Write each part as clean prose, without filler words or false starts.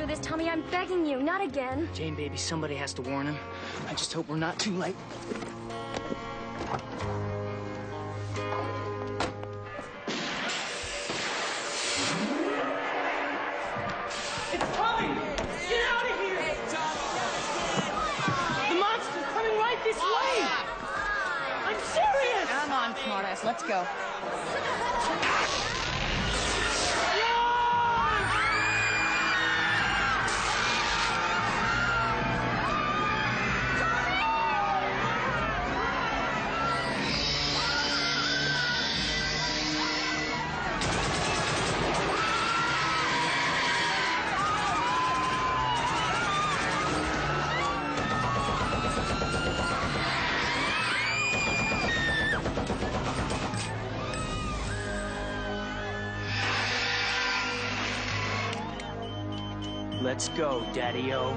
after this, Tommy. I'm begging you, not again. Jane, baby, somebody has to warn him. I just hope we're not too late. It's coming! Get out of here! The monster's coming right this way! I'm serious! Come on, smartass, let's go. Let's go, Daddy-O.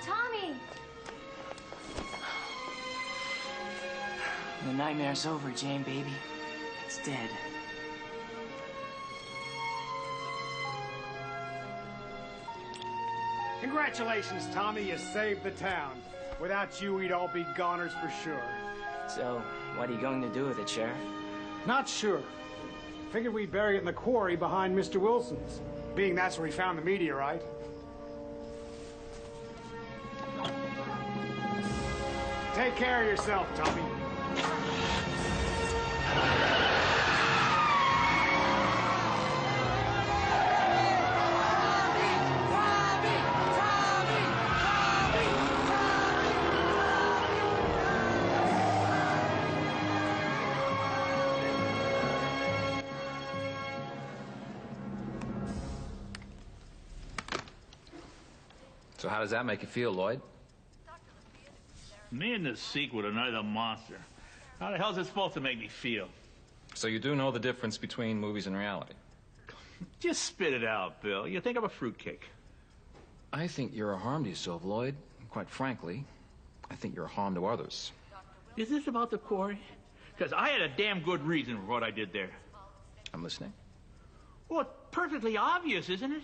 Tommy! The nightmare's over, Jane, baby. It's dead. Congratulations, Tommy. You saved the town. Without you, we'd all be goners for sure. So, what are you going to do with it, Sheriff? Not sure. Figured we'd bury it in the quarry behind Mr. Wilson's, being that's where he found the meteorite. Take care of yourself, Tommy. So how does that make you feel, Lloyd? Me and the sequel to Night of the Monster. How the hell's it supposed to make me feel? So you do know the difference between movies and reality? Just spit it out, Bill. You think I'm a fruitcake. I think you're a harm to yourself, Lloyd. Quite frankly, I think you're a harm to others. Is this about the quarry? Because I had a damn good reason for what I did there. I'm listening. Well, it's perfectly obvious, isn't it?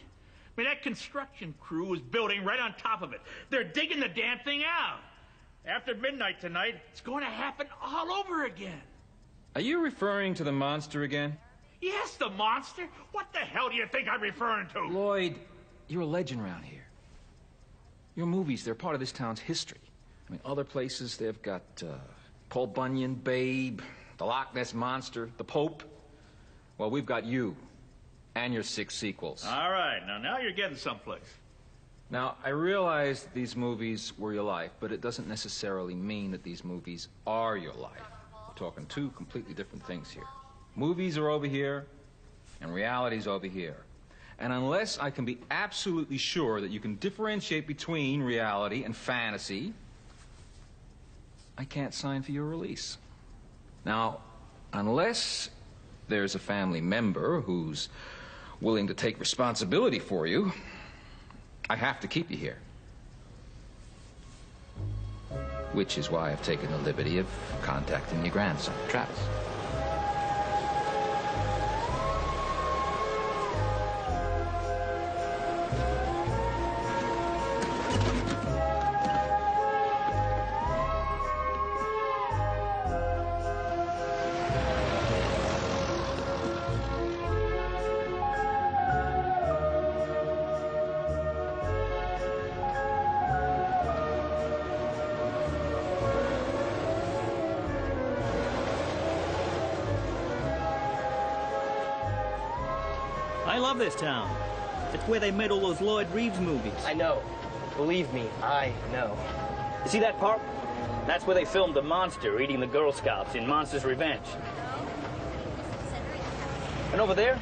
I mean, that construction crew was building right on top of it. They're digging the damn thing out. After midnight tonight, it's going to happen all over again. Are you referring to the monster again? Yes, the monster. What the hell do you think I'm referring to? Lloyd, you're a legend around here. Your movies, they're part of this town's history. I mean, other places, they've got Paul Bunyan, Babe, the Loch Ness Monster, the Pope. Well, we've got you and your 6 sequels. All right, now you're getting someplace. Now, I realize these movies were your life, but it doesn't necessarily mean that these movies are your life. We're talking 2 completely different things here. Movies are over here, and reality's over here. And unless I can be absolutely sure that you can differentiate between reality and fantasy, I can't sign for your release. Now, unless there's a family member who's willing to take responsibility for you, I have to keep you here. Which is why I've taken the liberty of contacting your grandson, Travis. I love this town. It's where they made all those Lloyd Reeves movies. I know. Believe me, I know. You see that park? That's where they filmed the monster eating the Girl Scouts in Monster's Revenge. And over there,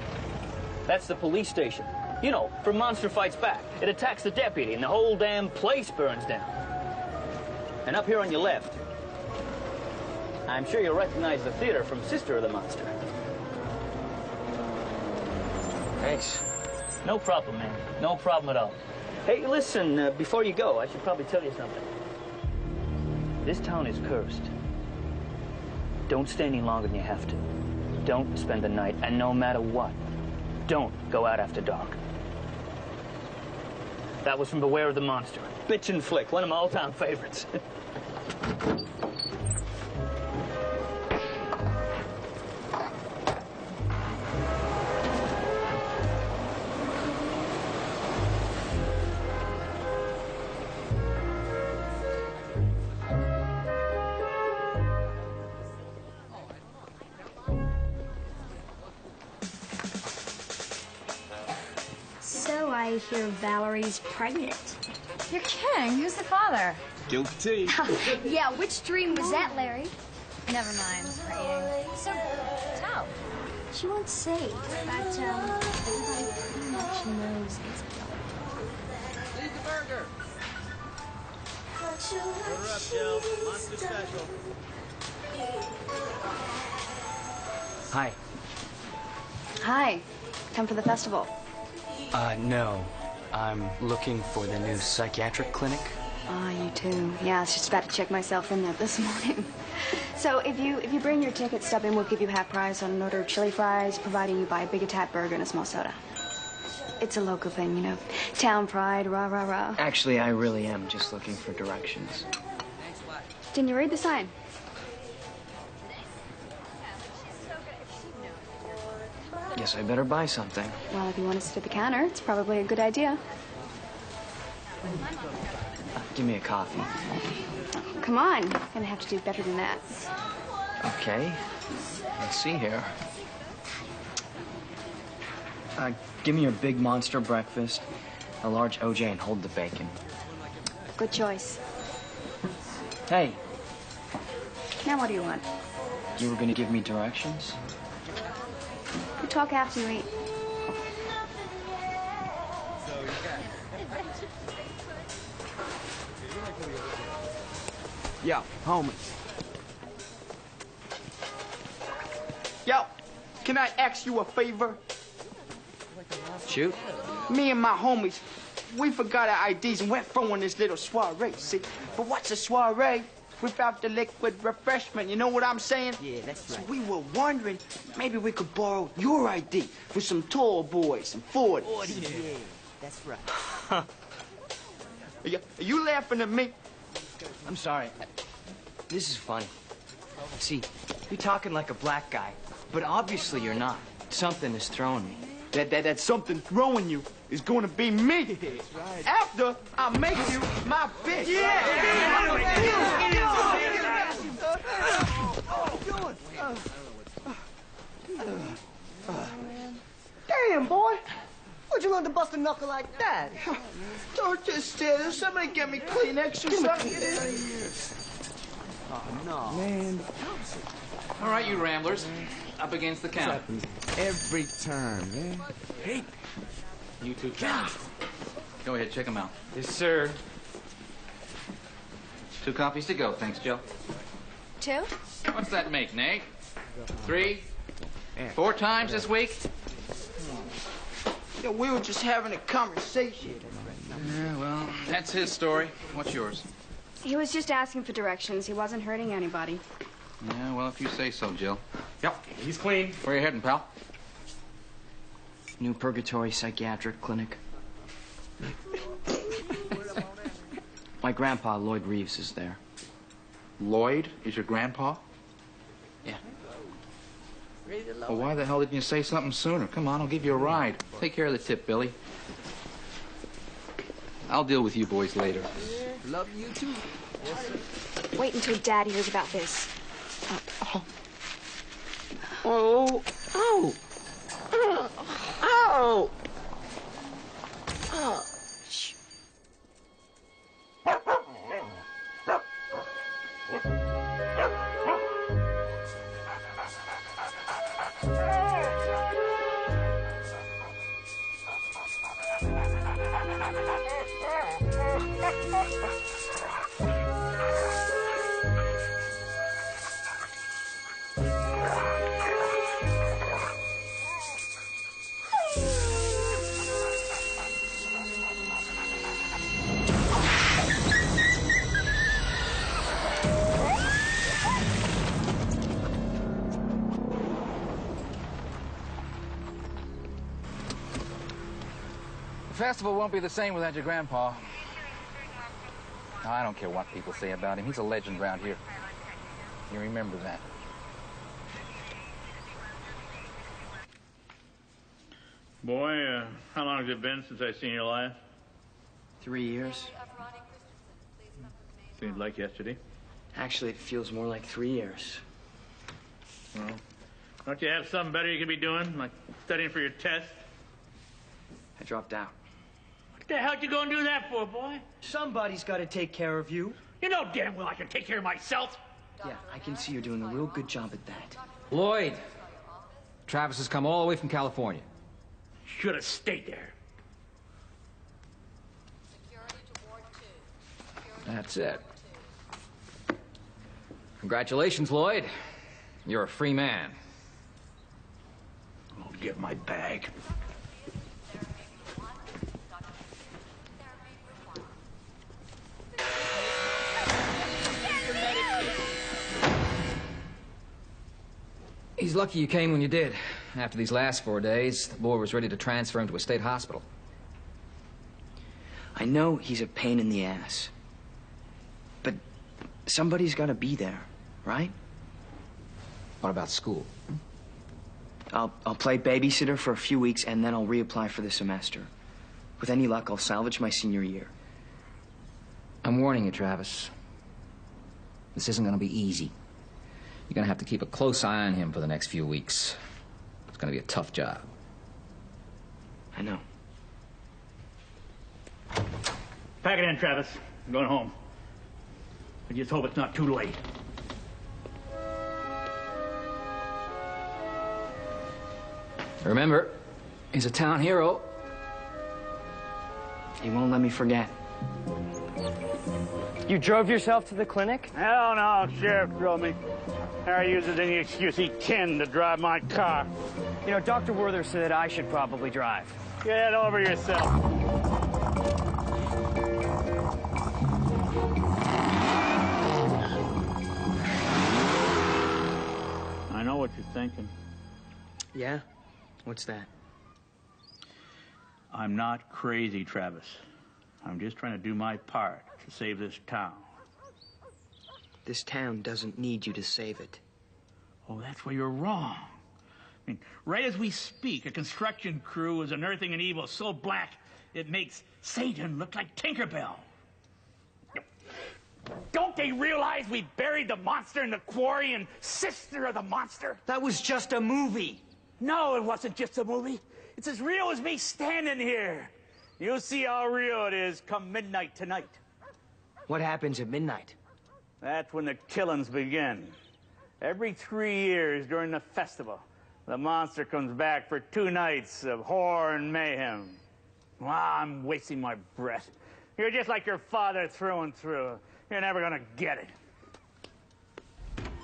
that's the police station. You know, from Monster Fights Back. It attacks the deputy and the whole damn place burns down. And up here on your left, I'm sure you'll recognize the theater from Sister of the Monster. Thanks. No problem, man. No problem at all. Hey, listen, before you go, I should probably tell you something. This town is cursed. Don't stay any longer than you have to. Don't spend the night, and no matter what, don't go out after dark. That was from Beware of the Monster. Bitchin' flick, one of my all-time favorites. So I hear Valerie's pregnant. You're kidding. Who's the father? Guilty. Yeah, which dream was that, Larry? Never mind. We're eating. So, tell. She won't say, but everybody pretty much knows it's Leave the burger. Order up, Joe. Monster special. Hi. Hi. Come for the festival. No. I'm looking for the new psychiatric clinic. You too. Yeah, I was just about to check myself in there this morning. So if you bring your ticket stub in, we'll give you half price on an order of chili fries, providing you buy a Big Attack burger and a small soda. It's a local thing, you know. Town pride, rah, rah, rah. Actually, I really am just looking for directions. Didn't you read the sign? Guess I better buy something. Well, if you want to sit at the counter, it's probably a good idea. Give me a coffee. Come on. You're gonna have to do better than that. Okay. Let's see here. Give me your big monster breakfast, a large OJ, and hold the bacon. Good choice. Hey, Now what do you want? you were gonna give me directions? We talk after you eat. Yo, homie. Yo, can I ask you a favor? Shoot. Me and my homies, we forgot our IDs and we're throwing this little soiree, see? But what's a soiree without the liquid refreshment, you know what I'm saying? Yeah, that's right. So we were wondering, maybe we could borrow your ID for some tall boys and 40s. 40, yeah, that's right. Are you laughing at me? I'm sorry. This is funny. See, you're talking like a black guy, but obviously you're not. Something is throwing me. That something throwing you is going to be me. That's right. After I make you my bitch. Damn, boy. Where'd you learn to bust a knuckle like that? Don't just stare. There's somebody get me Kleenex or something. Oh, no. Man. All right, you ramblers. Up against the counter. Every time, man. Hey. You two can. Go ahead, check them out. Yes, sir. 2 copies to go. Thanks, Joe. 2? What's that make, Nate? 3? 4 times this week? Yeah, we were just having a conversation. Yeah, well, that's his story. What's yours? He was just asking for directions. He wasn't hurting anybody. Yeah, well, if you say so, Jill. Yep, he's clean. Where you heading, pal? New Purgatory Psychiatric Clinic. My grandpa, Lloyd Reeves, is there. Lloyd is your grandpa? Yeah. Well, why the hell didn't you say something sooner? Come on, I'll give you a ride. Take care of the tip, Billy. I'll deal with you boys later. Love you, too. Wait until Dad hears about this. Oh. Oh. Oh. Oh. Shh. festival won't be the same without your grandpa. No, I don't care what people say about him. He's a legend around here. You remember that. Boy, how long has it been since I seen you last? 3 years. Seems like yesterday. Actually, it feels more like 3 years. Well, don't you have something better you could be doing, like studying for your test? I dropped out. What the hell'd you go and do that for, boy? Somebody's got to take care of you. You know damn well I can take care of myself. Yeah, I can see you're doing a real good job at that. Lloyd, Travis has come all the way from California. Should have stayed there. That's it. Congratulations, Lloyd. You're a free man. I'll get my bag. He's lucky you came when you did. After these last 4 days, the board was ready to transfer him to a state hospital. I know he's a pain in the ass. But somebody's got to be there, right? What about school? I'll play babysitter for a few weeks, and then I'll reapply for the semester. With any luck, I'll salvage my senior year. I'm warning you, Travis. This isn't going to be easy. You're going to have to keep a close eye on him for the next few weeks. It's going to be a tough job. I know. Pack it in, Travis. I'm going home. I just hope it's not too late. Remember, he's a town hero. He won't let me forget. You drove yourself to the clinic? Hell no, Sheriff drove me. Harry uses any excuse he can to drive my car. You know, Dr. Werther said I should probably drive. Get over yourself. I know what you're thinking. Yeah? What's that? I'm not crazy, Travis. I'm just trying to do my part to save this town. This town doesn't need you to save it. Oh, that's where you're wrong. I mean, right as we speak, a construction crew is unearthing an evil so black it makes Satan look like Tinkerbell. Don't they realize we buried the monster in the quarry and sister of the monster? That was just a movie. No, it wasn't just a movie. It's as real as me standing here. You'll see how real it is come midnight tonight. What happens at midnight? That's when the killings begin. Every 3 years during the festival, the monster comes back for 2 nights of horror and mayhem. Wow, I'm wasting my breath. You're just like your father through and through. You're never gonna get it.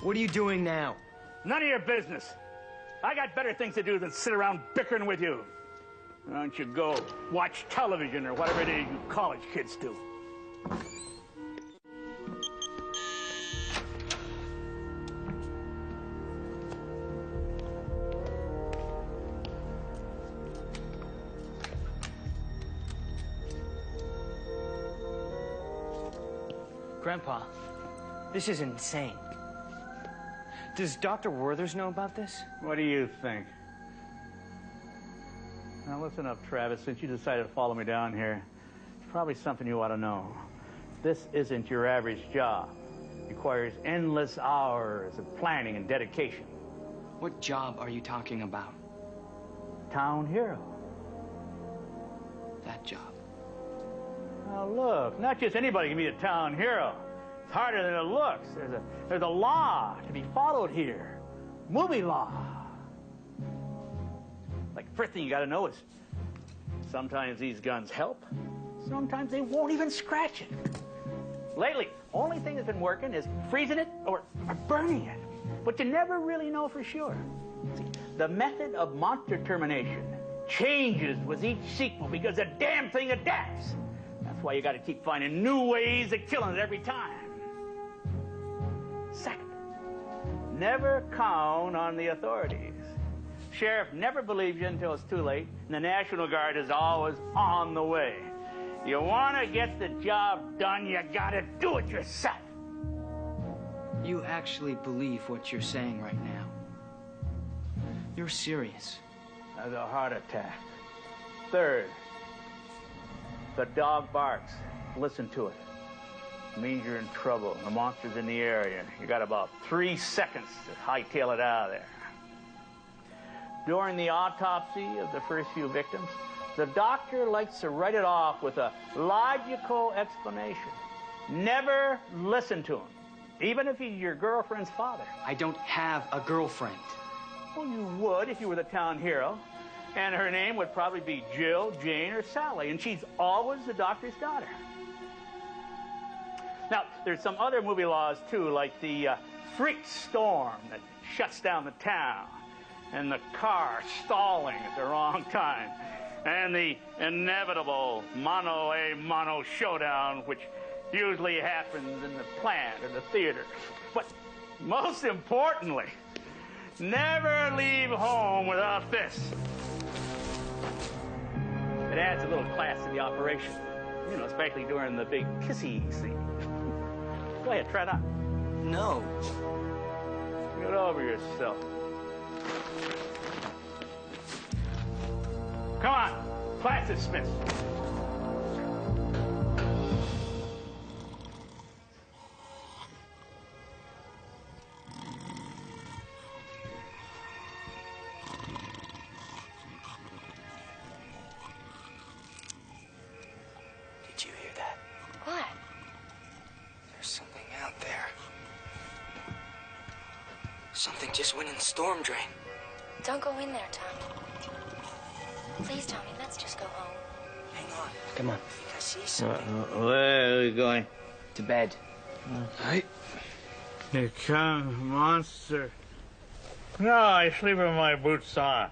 What are you doing now? None of your business. I got better things to do than sit around bickering with you. Why don't you go watch television or whatever it is you college kids do? Grandpa, this is insane. Does Dr. Werther's know about this? What do you think? Now listen up, Travis. Since you decided to follow me down here, it's probably something you ought to know. This isn't your average job. It requires endless hours of planning and dedication. What job are you talking about? Town hero. That job. Now look, not just anybody can be a town hero. It's harder than it looks. There's a law to be followed here. Movie law. Like, first thing you gotta know is sometimes these guns help, sometimes they won't even scratch it. Lately, only thing that's been working is freezing it or burning it. But you never really know for sure. See, the method of monster termination changes with each sequel because the damn thing adapts. That's why you gotta keep finding new ways of killing it every time. Second, never count on the authorities. Sheriff never believes you until it's too late, and the National Guard is always on the way. You want to get the job done, you got to do it yourself. You actually believe what you're saying right now? You're serious? That's a heart attack. Third, the dog barks. Listen to it. It means you're in trouble. The monster's in the area. You got about 3 seconds to hightail it out of there. During the autopsy of the first few victims, the doctor likes to write it off with a logical explanation. Never listen to him, even if he's your girlfriend's father. I don't have a girlfriend. Well, you would if you were the town hero. And her name would probably be Jill, Jane, or Sally, and she's always the doctor's daughter. Now, there's some other movie laws, too, like the freak storm that shuts down the town, and the car stalling at the wrong time, and the inevitable mano-a-mano showdown, which usually happens in the plant or the theater. But most importantly, never leave home without this. It adds a little class to the operation, you know, especially during the big kissy scene. Go ahead, try it on. No. Get over yourself. Come on, class dismissed. Did you hear that? What? There's something out there. Something just went in the storm drain. Don't go in there, Tommy. Please, Tommy, let's just go home. Hang on. Come on. I think I see something. Where are we going? To bed. Right. Here comes the monster. No, I sleep with my boots on.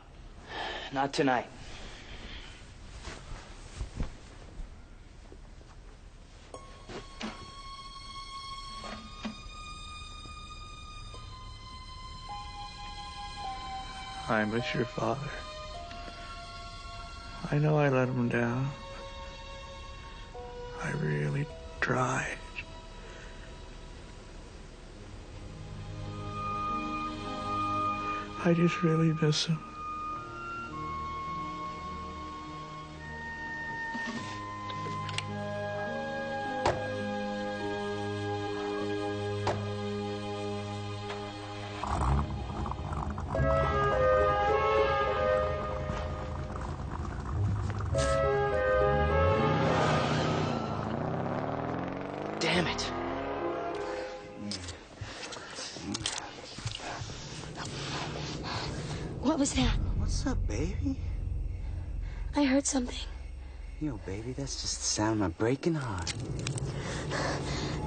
Not tonight. I miss your father. I know I let him down. I really tried. I just really miss him. Damn it. What was that? What's up, baby? I heard something. Yo, baby, that's just the sound of my breaking heart.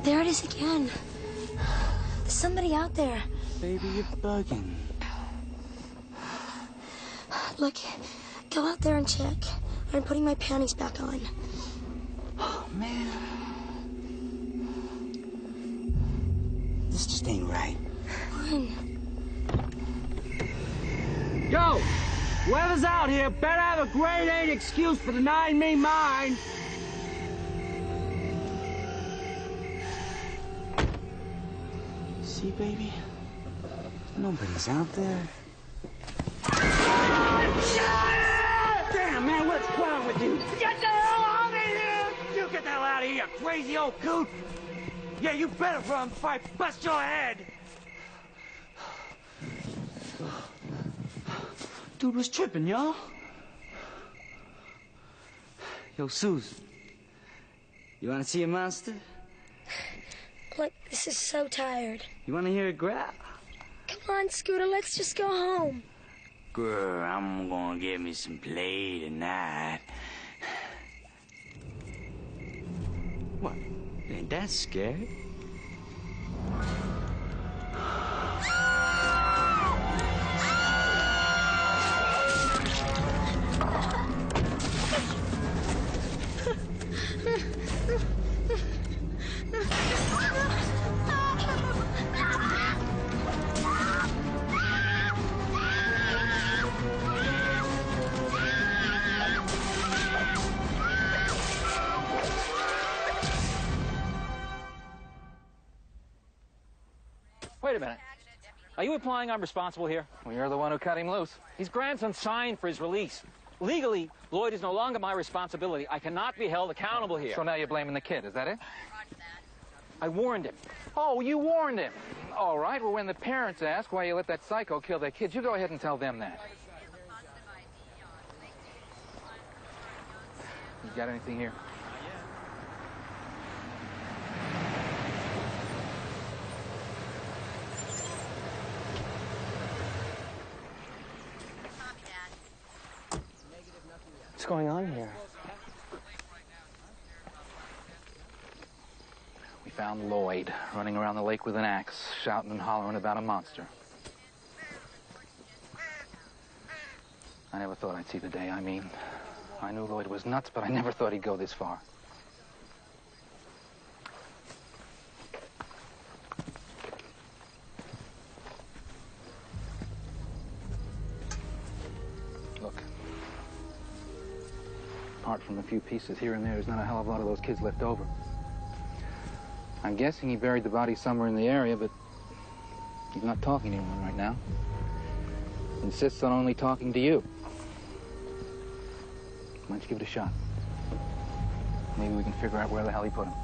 There it is again. There's somebody out there. Baby, you're bugging. Look, go out there and check. I'm putting my panties back on. Oh, man. This just ain't right. Run. Yo, whoever's out here better have a grade 8 excuse for denying me mine. See, baby? Nobody's out there. Damn, man, what's wrong with you? Get the hell out of here! You get the hell out of here, you crazy old coot! Yeah, you better run before I bust your head! Dude was tripping, y'all. Yo, Susan. You wanna see a monster? Look, this is so tired. You wanna hear it growl? Come on, Scooter, let's just go home. Girl, I'm gonna get me some play tonight. What? Ain't that scary? Wait a minute. Are you implying I'm responsible here? Well, you're the one who cut him loose. His grandson signed for his release. Legally, Lloyd is no longer my responsibility. I cannot be held accountable here. So now you're blaming the kid, is that it? I warned him. Oh, you warned him. All right, well, when the parents ask why you let that psycho kill their kids, you go ahead and tell them that. You got anything here? What's going on here? We found Lloyd running around the lake with an axe, shouting and hollering about a monster. I never thought I'd see the day. I mean, I knew Lloyd was nuts, but I never thought he'd go this far. Look. Apart from a few pieces here and there, there's not a hell of a lot of those kids left over. I'm guessing he buried the body somewhere in the area, but he's not talking to anyone right now. Insists on only talking to you. Why don't you give it a shot? Maybe we can figure out where the hell he put him.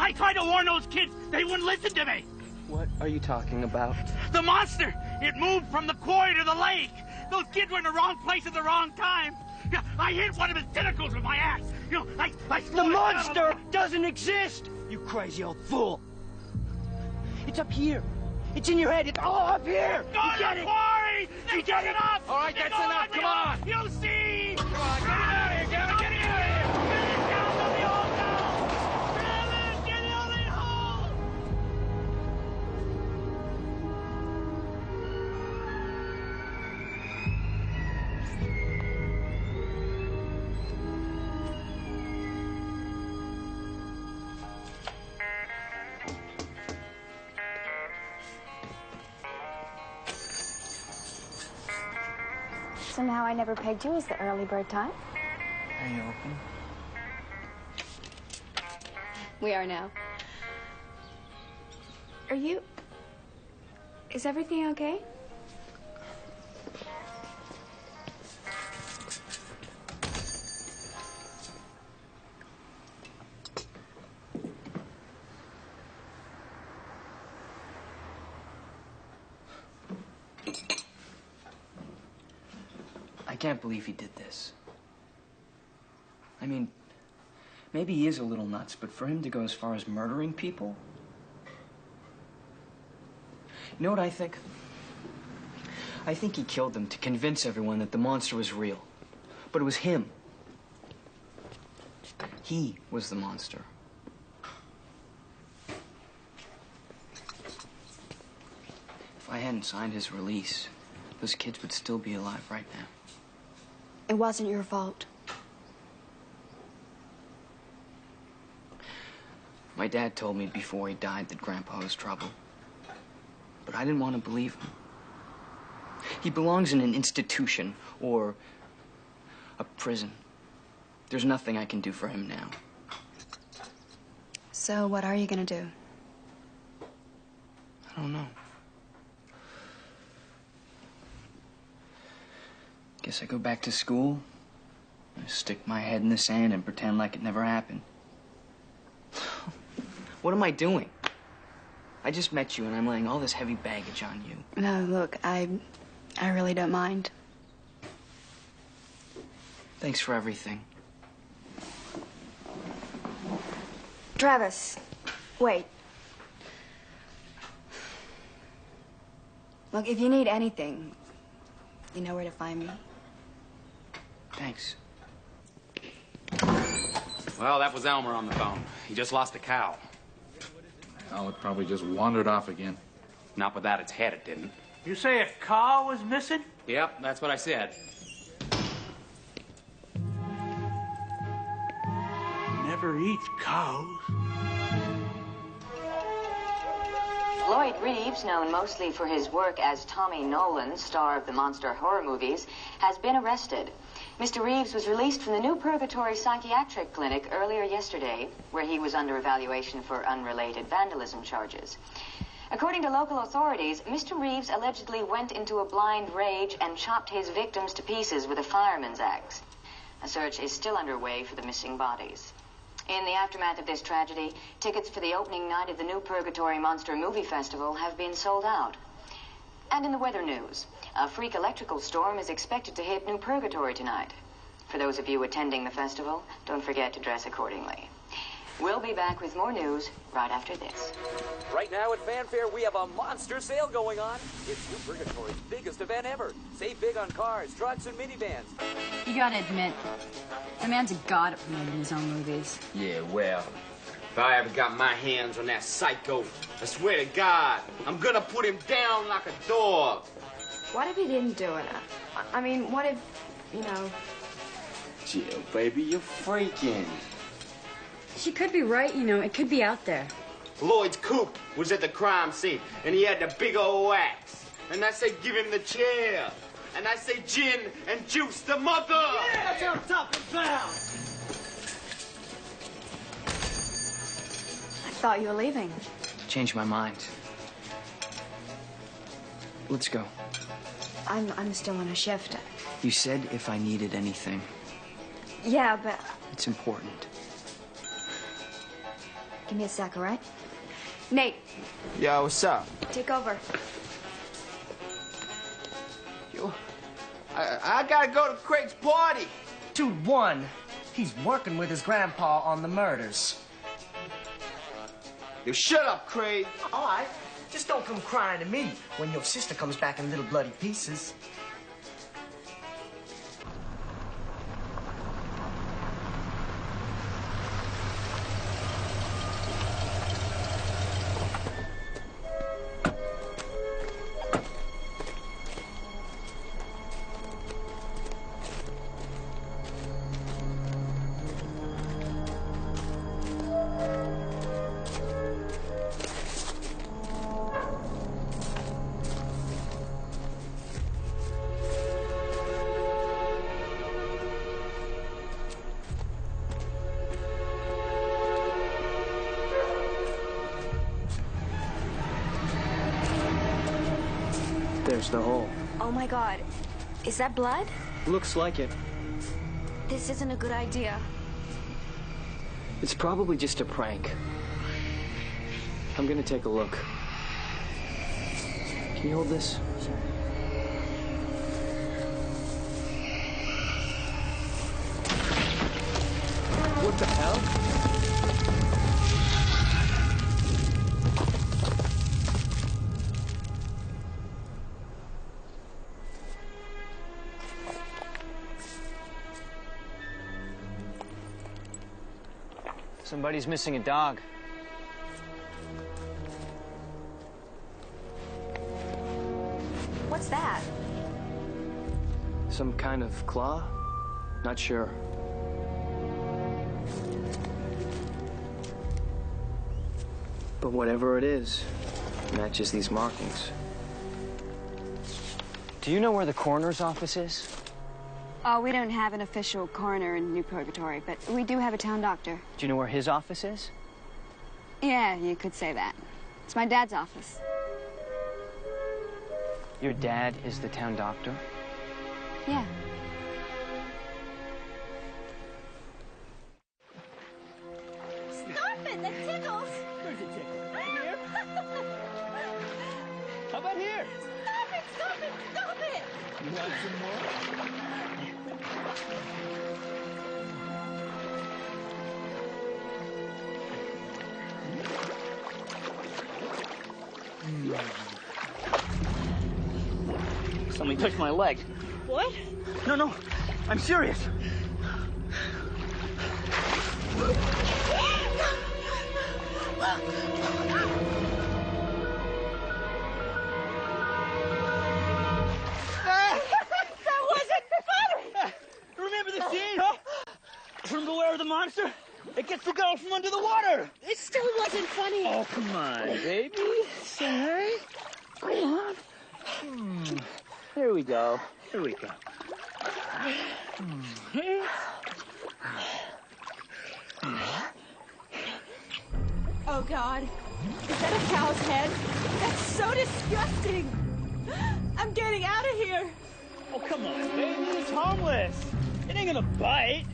I tried to warn those kids. They wouldn't listen to me. What are you talking about? The monster! It moved from the quarry to the lake. Those kids were in the wrong place at the wrong time. Yeah, I hit one of his tentacles with my axe. You know, I The monster doesn't exist, you crazy old fool. It's up here. It's in your head. It's all up here. Go You to get the it? quarry! They You get took it? up! All right, that's enough. Come on. You'll see! Come on, get out of here, get out of here. Somehow I never pegged you as the early bird type. Are you open? We are now. Are you... Is everything okay? I can't believe he did this. I mean, maybe he is a little nuts, but for him to go as far as murdering people? You know what I think? I think he killed them to convince everyone that the monster was real. But it was him. He was the monster. If I hadn't signed his release, those kids would still be alive right now. It wasn't your fault. My dad told me before he died that Grandpa was trouble. But I didn't want to believe him. He belongs in an institution or a prison. There's nothing I can do for him now. So what are you gonna do? I don't know. Guess I go back to school, I stick my head in the sand and pretend like it never happened. What am I doing? I just met you and I'm laying all this heavy baggage on you. No, look, I really don't mind. Thanks for everything. Travis, wait. Look, if you need anything, you know where to find me. Thanks. Well, that was Elmer on the phone. He just lost a cow. Oh, it probably just wandered off again. Not without its head, it didn't. You say a cow was missing? Yep, that's what I said. Never eats cows. Lloyd Reeves, known mostly for his work as Tommy Nolan, star of the monster horror movies, has been arrested. Mr. Reeves was released from the New Purgatory Psychiatric Clinic earlier yesterday, where he was under evaluation for unrelated vandalism charges. According to local authorities, Mr. Reeves allegedly went into a blind rage and chopped his victims to pieces with a fireman's axe. A search is still underway for the missing bodies. In the aftermath of this tragedy, tickets for the opening night of the New Purgatory Monster Movie Festival have been sold out. And in the weather news, a freak electrical storm is expected to hit New Purgatory tonight. For those of you attending the festival, don't forget to dress accordingly. We'll be back with more news right after this. Right now at Fanfare, we have a monster sale going on. It's New Purgatory's biggest event ever. Save big on cars, trucks, and minivans. You gotta admit, the man's a god at promoting his own movies. Yeah, well, if I ever got my hands on that psycho, I swear to God, I'm gonna put him down like a dog. What if he didn't do it? I mean, what if, you know... Jill, baby, you're freaking. She could be right, you know. It could be out there. Lloyd's coupe was at the crime scene, and he had the big old axe. And I say, give him the chair. And I say, gin and juice the mother. Yeah, that's on top of town. I thought you were leaving. Changed my mind. Let's go. I'm still on a shift. You said if I needed anything. Yeah, but... It's important. Give me a sec, all right? Nate. Yo, what's up? Take over. Yo, I gotta go to Craig's party. Dude, one, he's working with his grandpa on the murders. Yo, shut up, Craig. All right, just don't come crying to me when your sister comes back in little bloody pieces. There's the hole. Oh, my God. Is that blood? Looks like it. This isn't a good idea. It's probably just a prank. I'm gonna take a look. Can you hold this? Sure. What the hell? Somebody's missing a dog. What's that? Some kind of claw? Not sure. But whatever it is, matches these markings. Do you know where the coroner's office is? Oh, we don't have an official coroner in New Purgatory, but we do have a town doctor. Do you know where his office is? Yeah, you could say that. It's my dad's office. Your dad is the town doctor? Yeah. Stop it! That tickles! Where's it tickle? Here? How about here? Stop it! Stop it! Stop it! You want some more? Somebody touched my leg. What? No, I'm serious. That wasn't funny! Remember the scene, huh? From Beware of the Monster? It gets the girl from under the water! It still wasn't funny. Oh, come on, baby. Say, come on. Here we go. Here we go. Oh, God. Is that a cow's head? That's so disgusting. I'm getting out of here. Oh, come on, baby. It's harmless. It ain't gonna bite.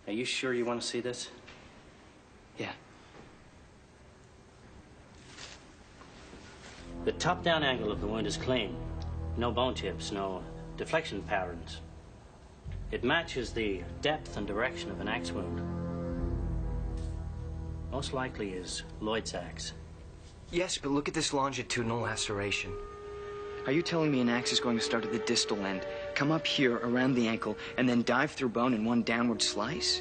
Are you sure you want to see this? Yeah. The top-down angle of the wound is clean. No bone tips, no deflection patterns. It matches the depth and direction of an axe wound. Most likely is Lloyd's axe. Yes, but look at this longitudinal laceration. Are you telling me an axe is going to start at the distal end, come up here around the ankle, and then dive through bone in one downward slice?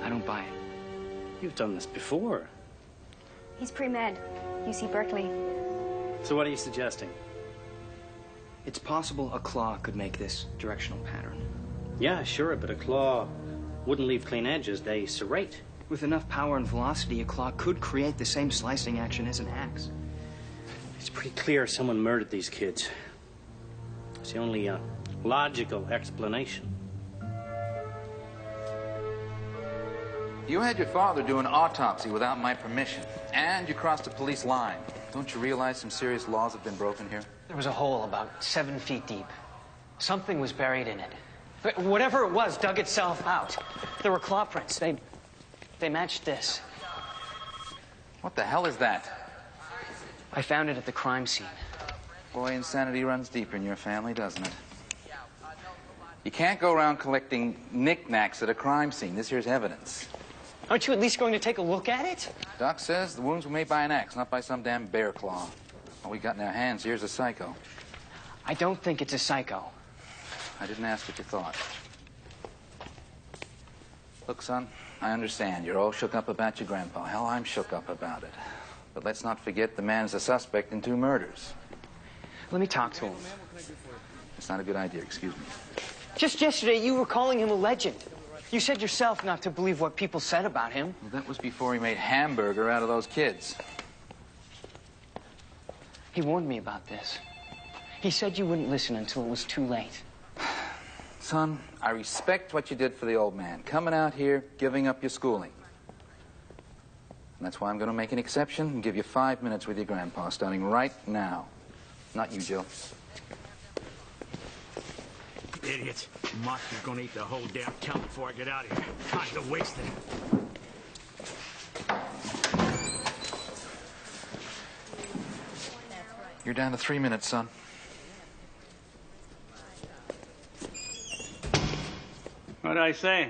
I don't buy it. You've done this before. He's pre-med. UC Berkeley. So what are you suggesting? It's possible a claw could make this directional pattern. Yeah, sure, but a claw wouldn't leave clean edges. They serrate. With enough power and velocity, a claw could create the same slicing action as an axe. It's pretty clear someone murdered these kids. It's the only logical explanation. You had your father do an autopsy without my permission, and you crossed a police line. Don't you realize some serious laws have been broken here? There was a hole about 7 feet deep. Something was buried in it. But whatever it was dug itself out. There were claw prints. They matched this. What the hell is that? I found it at the crime scene. Boy, insanity runs deep in your family, doesn't it? You can't go around collecting knickknacks at a crime scene. This here's evidence. Aren't you at least going to take a look at it? Doc says the wounds were made by an axe, not by some damn bear claw. All we got in our hands here's a psycho. I don't think it's a psycho. I didn't ask what you thought. Look, son, I understand. You're all shook up about your grandpa. Hell, I'm shook up about it. But let's not forget the man's a suspect in 2 murders. Let me talk to him. It's not a good idea, excuse me. Just yesterday, you were calling him a legend. You said yourself not to believe what people said about him. Well, that was before he made hamburger out of those kids. He warned me about this. He said you wouldn't listen until it was too late. Son, I respect what you did for the old man. Coming out here, giving up your schooling. And that's why I'm going to make an exception and give you 5 minutes with your grandpa, starting right now. Not you, Jill. Idiots. Mark is gonna eat the whole damn town before I get out of here. Time's a wasted. You're down to 3 minutes, son. What'd I say?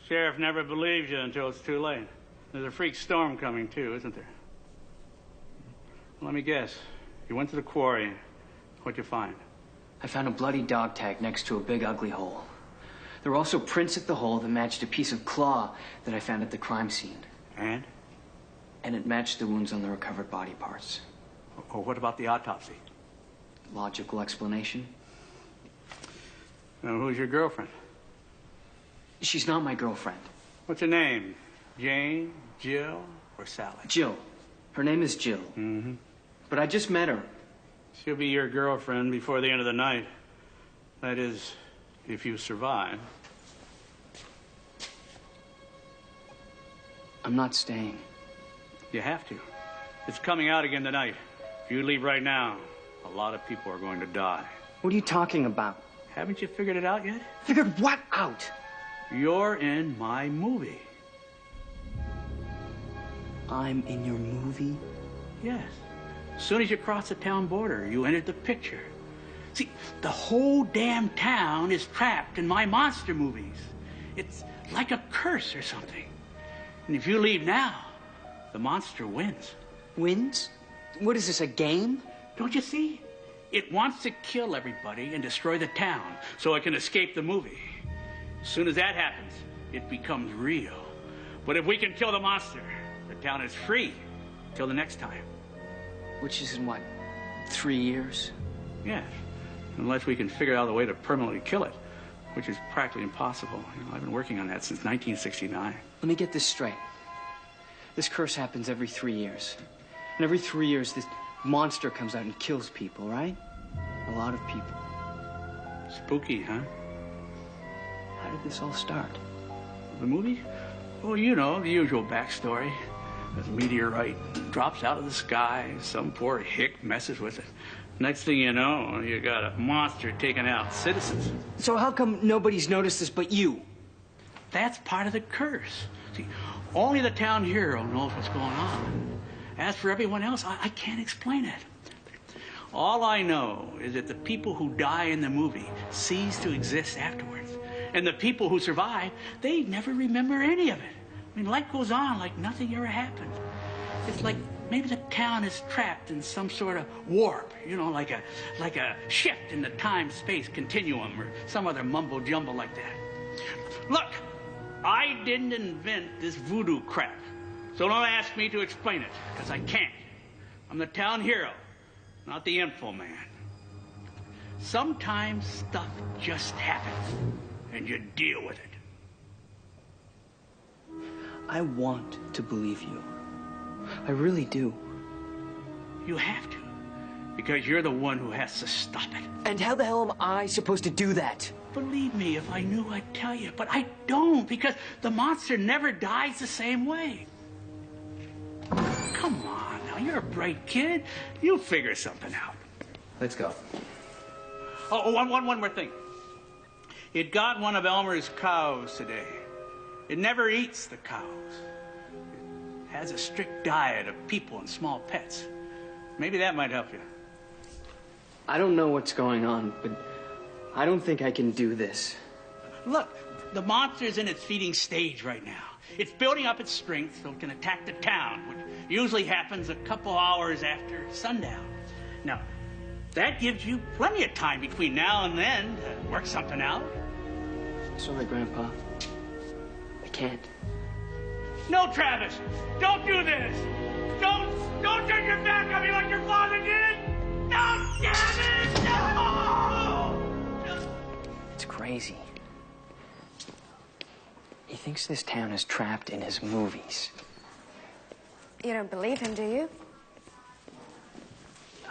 Sheriff never believes you until it's too late. There's a freak storm coming, too, isn't there? Let me guess. You went to the quarry. What'd you find? I found a bloody dog tag next to a big, ugly hole. There were also prints at the hole that matched a piece of claw that I found at the crime scene. And? And it matched the wounds on the recovered body parts. Oh, what about the autopsy? Logical explanation. Now, who's your girlfriend? She's not my girlfriend. What's her name? Jane, Jill, or Sally? Jill. Her name is Jill. Mm-hmm. But I just met her. She'll be your girlfriend before the end of the night. That is, if you survive. I'm not staying. You have to. It's coming out again tonight. If you leave right now, a lot of people are going to die. What are you talking about? Haven't you figured it out yet? Figured what out? You're in my movie. I'm in your movie? Yes. As soon as you cross the town border, you entered the picture. See, the whole damn town is trapped in my monster movies. It's like a curse or something. And if you leave now, the monster wins. Wins? What is this, a game? Don't you see? It wants to kill everybody and destroy the town so it can escape the movie. As soon as that happens, it becomes real. But if we can kill the monster, the town is free till the next time. Which is in what, 3 years? Yes, unless we can figure out a way to permanently kill it, which is practically impossible. You know, I've been working on that since 1969. Let me get this straight. This curse happens every 3 years. And every 3 years, this monster comes out and kills people, right? A lot of people. Spooky, huh? How did this all start? The movie? Oh, you know, the usual backstory. A meteorite drops out of the sky, some poor hick messes with it. Next thing you know, you got a monster taking out citizens. So how come nobody's noticed this but you? That's part of the curse. See, only the town hero knows what's going on. As for everyone else, I can't explain it. All I know is that the people who die in the movie cease to exist afterwards. And the people who survive, they never remember any of it. I mean, life goes on like nothing ever happened. It's like maybe the town is trapped in some sort of warp, you know, like a shift in the time-space continuum or some other mumbo-jumbo like that. Look, I didn't invent this voodoo crap. So don't ask me to explain it, because I can't. I'm the town hero, not the info man. Sometimes stuff just happens, and you deal with it. I want to believe you. I really do. You have to, because you're the one who has to stop it. And how the hell am I supposed to do that? Believe me, if I knew, I'd tell you, but I don't, because the monster never dies the same way. Come on, now, you're a bright kid. You'll figure something out. Let's go. Oh, one more thing. It got one of Elmer's cows today. It never eats the cows. It has a strict diet of people and small pets. Maybe that might help you. I don't know what's going on, but I don't think I can do this. Look, the monster's in its feeding stage right now. It's building up its strength so it can attack the town, which usually happens a couple hours after sundown. Now, that gives you plenty of time between now and then to work something out. Sorry, Grandpa. I can't. No, Travis! Don't do this! Don't turn your back on me like your father did! No, damn it! No! It's crazy. He thinks this town is trapped in his movies. You don't believe him, do you?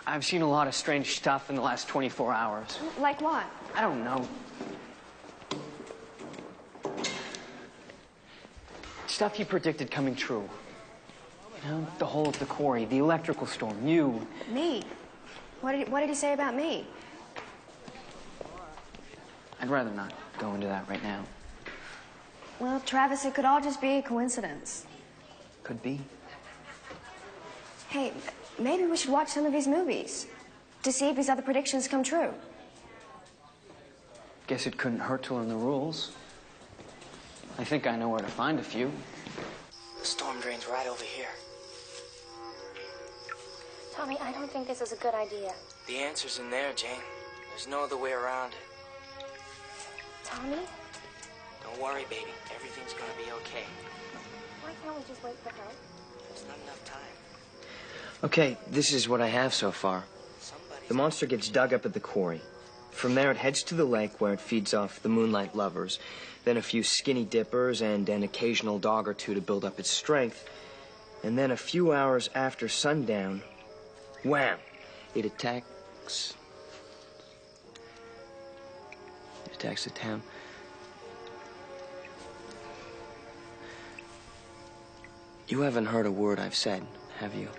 I've seen a lot of strange stuff in the last 24 hours. Like what? I don't know. Stuff he predicted coming true. You know, the hole at the quarry, the electrical storm, you. Me? What did he say about me? I'd rather not go into that right now. Well, Travis, it could all just be a coincidence. Could be. Hey, maybe we should watch some of his movies to see if his other predictions come true. Guess it couldn't hurt to learn the rules. I think I know where to find a few. The storm drain's right over here. Tommy, I don't think this is a good idea. The answer's in there, Jane. There's no other way around it. Tommy? Don't worry, baby. Everything's gonna be okay. Why can't we just wait for help? There's not enough time. Okay, this is what I have so far. The monster gets dug up at the quarry. From there, it heads to the lake where it feeds off the moonlight lovers, then a few skinny dippers and an occasional dog or two to build up its strength. And then a few hours after sundown, wham! It attacks the town. You haven't heard a word I've said, have you?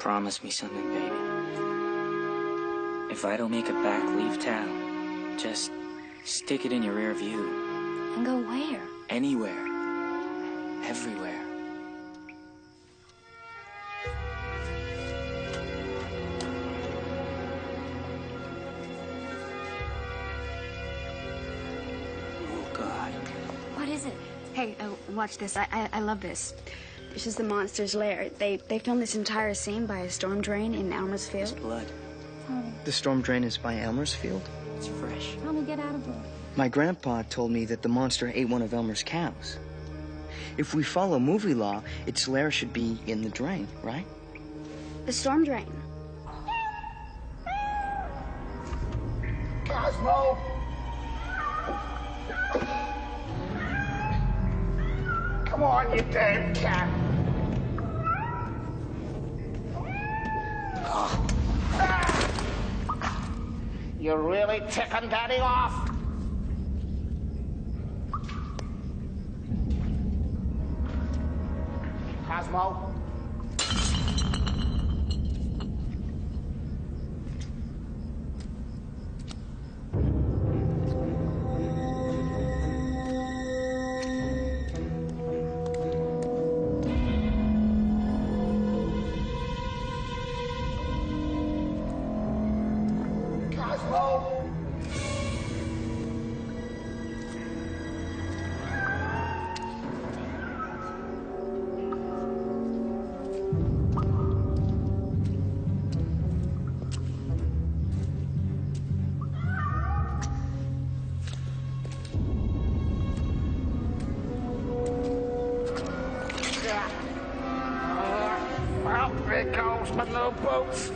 Promise me something, baby. If I don't make it back, leave town. Just stick it in your rear view. And go where? Anywhere. Everywhere. Oh, God. What is it? Hey, watch this. I love this. This is the monster's lair. They filmed this entire scene by a storm drain in Elmer's Field. It's blood. The storm drain is by Elmer's Field? It's fresh. Help me get out of here. My grandpa told me that the monster ate one of Elmer's cows. If we follow movie law, its lair should be in the drain, right? The storm drain. Cosmo! Come on, you damn cat! You're really ticking Daddy off? Cosmo? Well, there goes my little boots.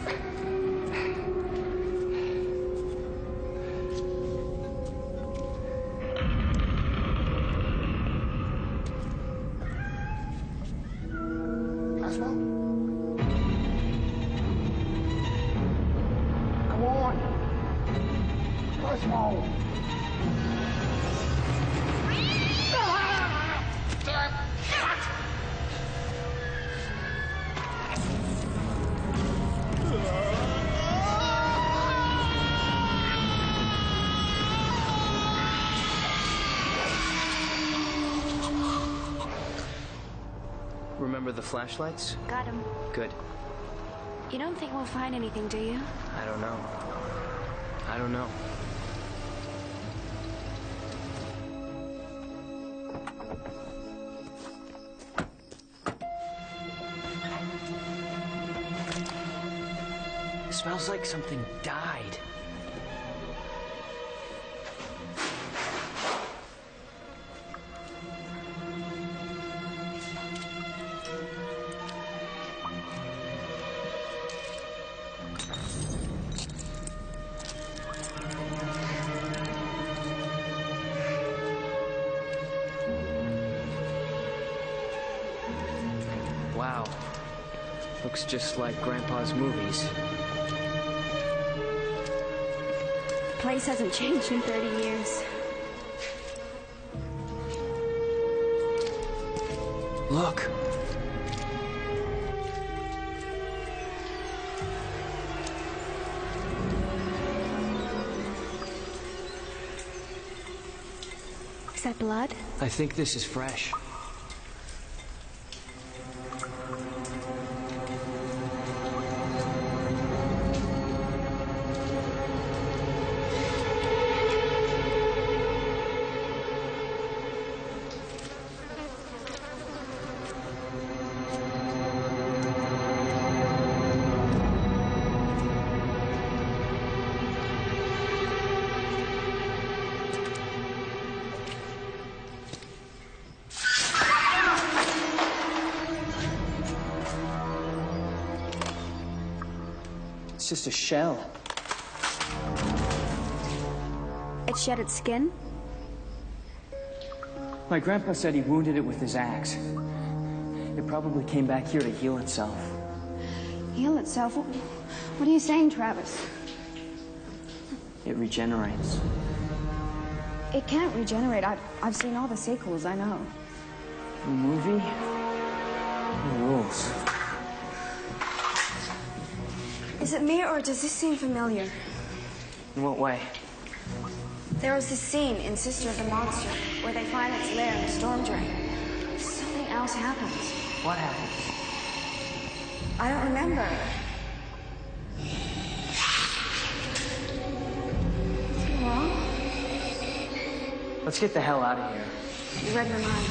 Cosmo? Come on. Cosmo. Remember the flashlights? Got him. Good. You don't think we'll find anything, do you? I don't know. I don't know. It smells like something died. Wow. Looks just like Grandpa's movies. The place hasn't changed in 30 years. Look. Is that blood? I think this is fresh. It's just a shell. It shed its skin? My grandpa said he wounded it with his axe. It probably came back here to heal itself. Heal itself? What are you saying, Travis? It regenerates. It can't regenerate. I've seen all the sequels, I know. The movie? The rules. Is it me, or does this seem familiar? In what way? There was this scene in Sister of the Monster where they find its lair in the storm drain. Something else happens. What happens? I don't remember. Something wrong? Let's get the hell out of here. You read my mind.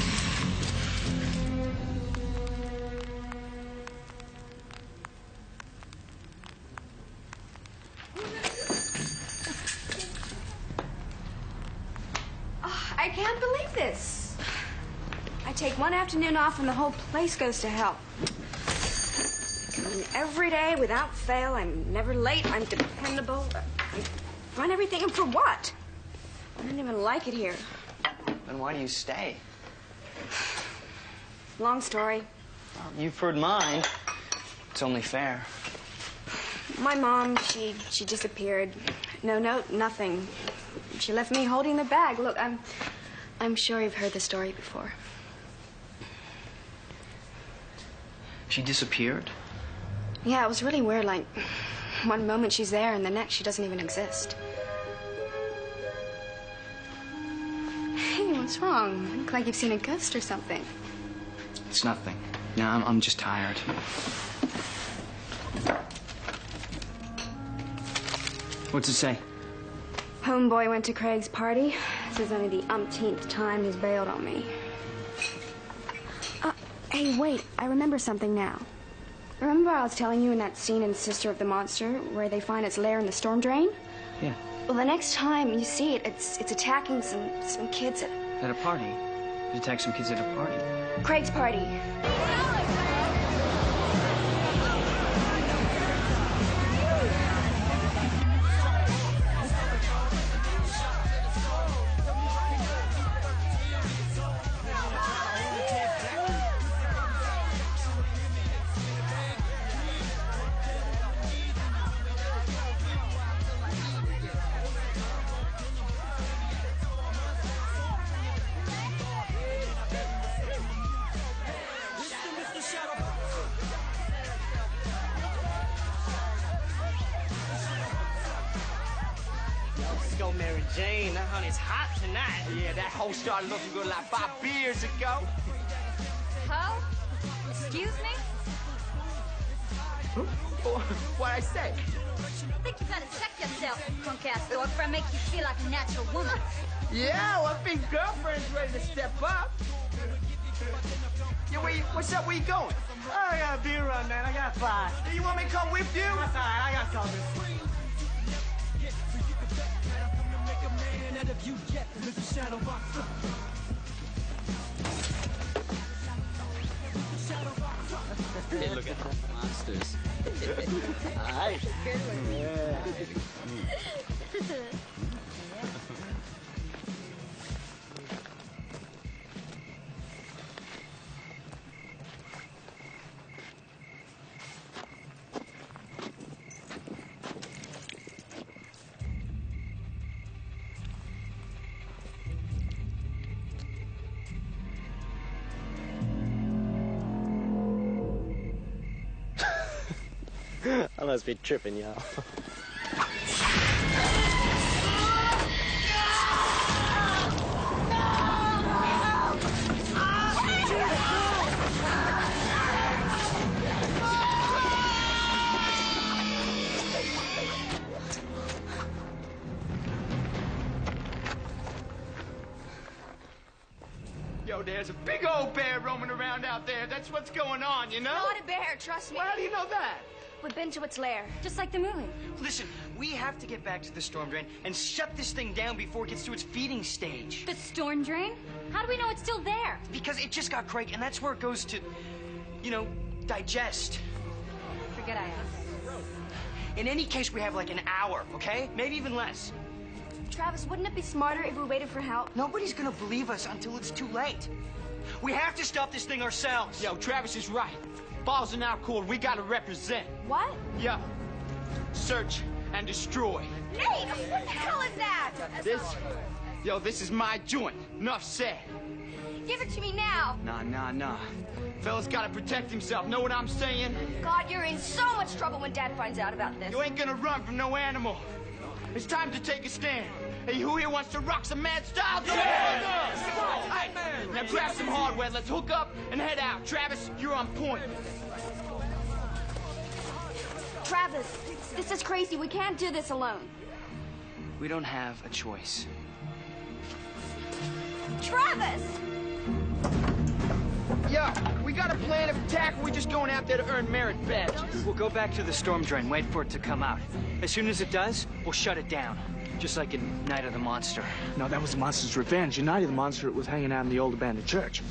I can't believe this. I take one afternoon off and the whole place goes to hell. I come in every day without fail. I'm never late. I'm dependable. I run everything, and for what? I don't even like it here. Then why do you stay? Long story. You've heard mine. It's only fair. My mom, she disappeared. No note, nothing. She left me holding the bag. Look, I'm sure you've heard the story before. She disappeared? Yeah, it was really weird. Like, one moment she's there, and the next she doesn't even exist. Hey, what's wrong? You look like you've seen a ghost or something. It's nothing. No, I'm just tired. What's it say? Homeboy went to Craig's party. This is only the umpteenth time he's bailed on me. Hey, wait. I remember something now. Remember I was telling you in that scene in Sister of the Monster where they find its lair in the storm drain? Yeah. Well, the next time you see it, it's attacking some kids At a party? It attacked some kids at a party. Craig's party. Go Mary Jane, that honey's hot tonight. Yeah, that hoe started looking good like 5 beers ago. Ho? Excuse me? What'd I say? I think you gotta check yourself, punk-ass dog, before I make you feel like a natural woman. Yeah, well, I think girlfriend's ready to step up. Yeah, what's up? Where you going? Oh, I got a beer run, man. I got 5. You want me to come with you? That's all right. I got something. Hey, look at the monsters. Alright. I must be tripping, y'all. Yo, there's a big old bear roaming around out there. That's what's going on, you know? Not a bear, trust me. Well, how do you know that? We've been to its lair. Just like the movie. Listen, we have to get back to the storm drain and shut this thing down before it gets to its feeding stage. The storm drain? How do we know it's still there? Because it just got Craig, and that's where it goes to, you know, digest. Forget I asked. In any case, we have like an hour, okay? Maybe even less. Travis, wouldn't it be smarter if we waited for help? Nobody's gonna believe us until it's too late. We have to stop this thing ourselves. Yo, Travis is right. Ball's in our court. We gotta represent. What? Yeah. Search and destroy. Nate, what the hell is that? This is my joint. Enough said. Give it to me now. Nah. Fella's gotta protect himself. Know what I'm saying? God, you're in so much trouble when Dad finds out about this. You ain't gonna run from no animal. It's time to take a stand. Hey, who here wants to rock some mad style? Yeah. Hey, now grab some hardware. Let's hook up and head out. Travis, you're on point. Travis, this is crazy. We can't do this alone. We don't have a choice. Travis! Yo, we got a plan of attack, or we just going out there to earn merit badges? We'll go back to the storm drain, wait for it to come out. As soon as it does, we'll shut it down. Just like in Night of the Monster. No, that was the Monster's Revenge. In Night of the Monster, it was hanging out in the old abandoned church.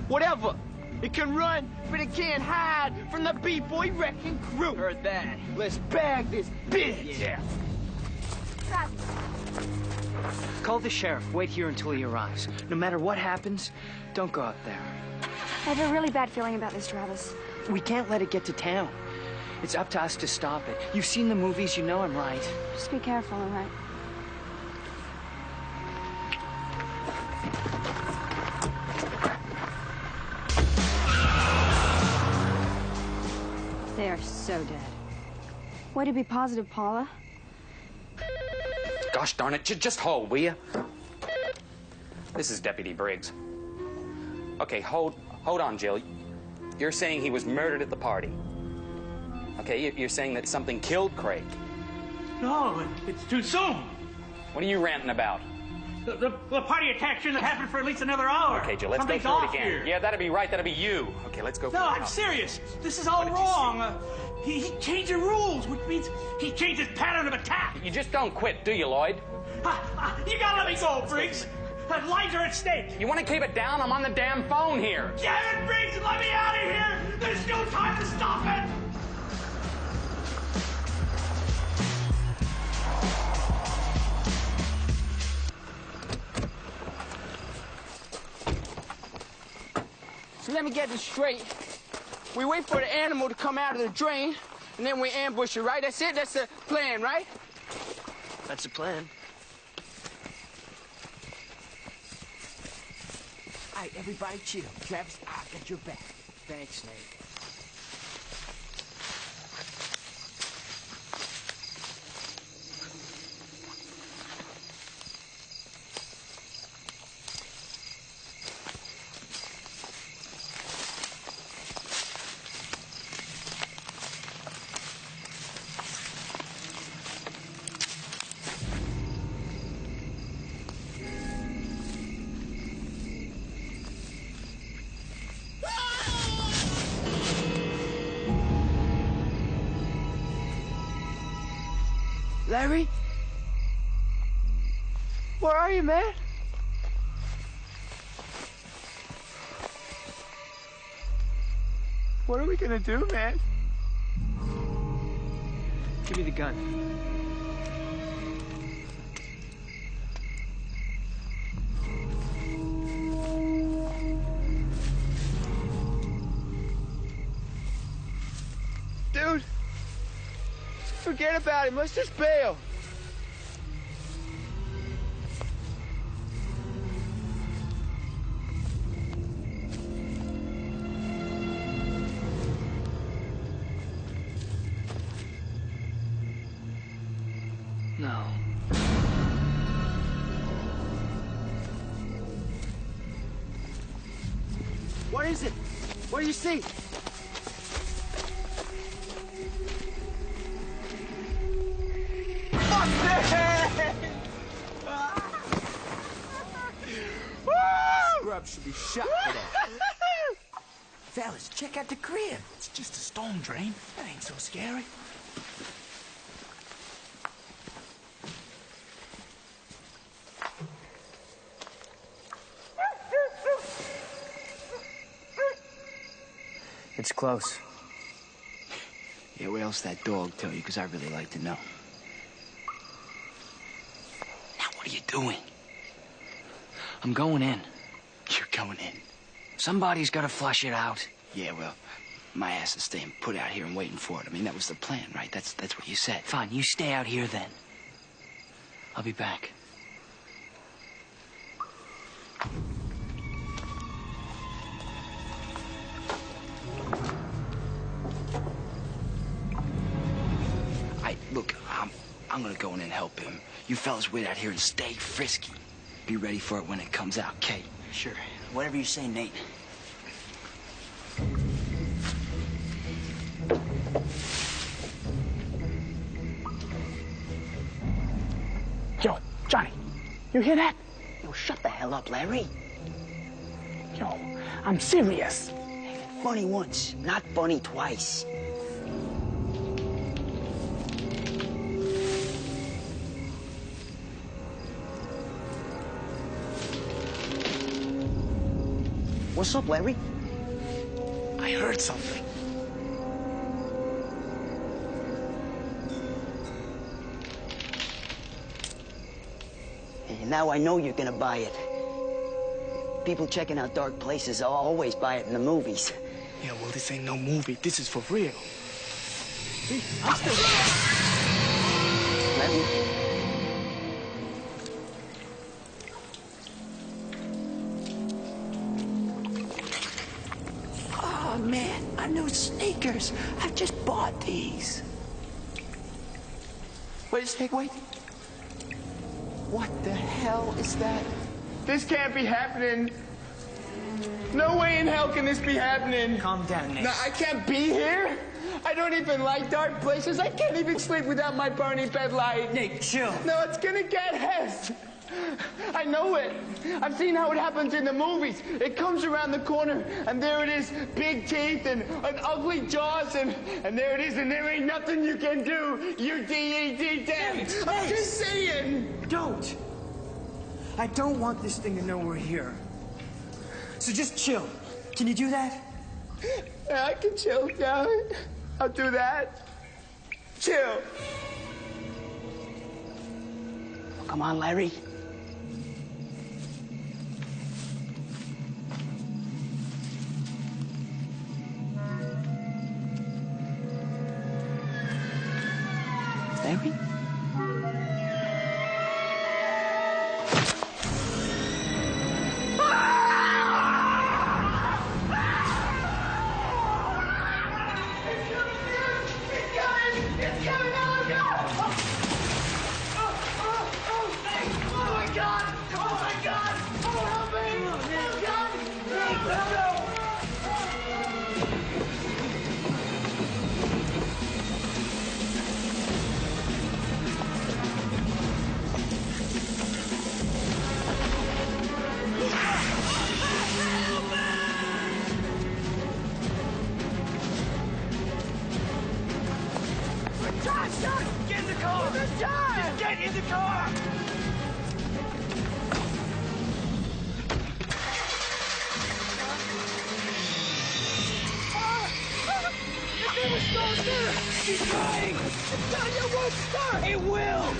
Whatever. It can run, but it can't hide from the B-boy wrecking crew. Heard that. Let's bag this bitch. Yeah. Travis. Call the sheriff. Wait here until he arrives. No matter what happens, don't go out there. I have a really bad feeling about this, Travis. We can't let it get to town. It's up to us to stop it. You've seen the movies, you know I'm right. Just be careful, all right? They are so dead. Way to be positive, Paula. Gosh darn it, just hold, will you? This is Deputy Briggs. Okay, hold on, Jill. You're saying he was murdered at the party. Okay, you're saying that something killed Craig. No, it's too soon. What are you ranting about? The party attack shouldn't have happened for at least another hour. Okay, Jill, let's Something's go through it off again. here. Yeah, that'd be right. That'd be you. Okay, let's go. No, I'm serious. This is all wrong. He changed the rules, which means he changed his pattern of attack. You just don't quit, do you, Lloyd? You gotta let me go, Briggs. Lives are at stake. You want to keep it down? I'm on the damn phone here. Damn it, Briggs, let me out of here. There's no time to stop it. So let me get this straight. We wait for the animal to come out of the drain, and then we ambush it, right? That's it? That's the plan, right? That's the plan. All right, everybody chill. Travis, I got your back. Thanks, Nate. Larry? Where are you, man? What are we gonna do, man? Give me the gun. Dude, forget about him. Let's just bail. No. What is it? What do you see? Scrub should be shot for that. Fellas, check out the crib. It's just a storm drain. That ain't so scary. It's close. Yeah, what else that dog tell you? Because I really like to know. Now, what are you doing? I'm going in. You're going in. Somebody's got to flush it out. Yeah, well, my ass is staying put out here and waiting for it. I mean, that was the plan, right? That's what you said. Fine, you stay out here then. I'll be back. Look, I'm gonna go in and help him. You fellas wait out here and stay frisky. Be ready for it when it comes out, Kate. Sure. Whatever you say, Nate. Yo, Johnny, you hear that? Yo, shut the hell up, Larry. Yo, I'm serious. Funny once, not funny twice. What's up, Larry? I heard something. And now I know you're gonna buy it. People checking out dark places always buy it in the movies. Yeah, well, this ain't no movie. This is for real. See, I'm still Larry. Oh, man, my new sneakers. I just bought these. Wait a sec, wait. What the hell is that? This can't be happening. No way in hell can this be happening. Calm down, Nate. No, I can't be here. I don't even like dark places. I can't even sleep without my burning bed light. Nate, chill. No, it's gonna get Hess. I know it. I've seen how it happens in the movies. It comes around the corner, and there it is, big teeth and ugly jaws, and there it is, and there ain't nothing you can do. You D-E-D dead. I'm just saying. Don't. I don't want this thing to know we're here. So just chill. Can you do that? Yeah, I can chill, yeah. I'll do that. Chill. Come on, Larry. Larry? Get in the car! Just get in the car! It never starts there! Keep trying! It won't start! It will!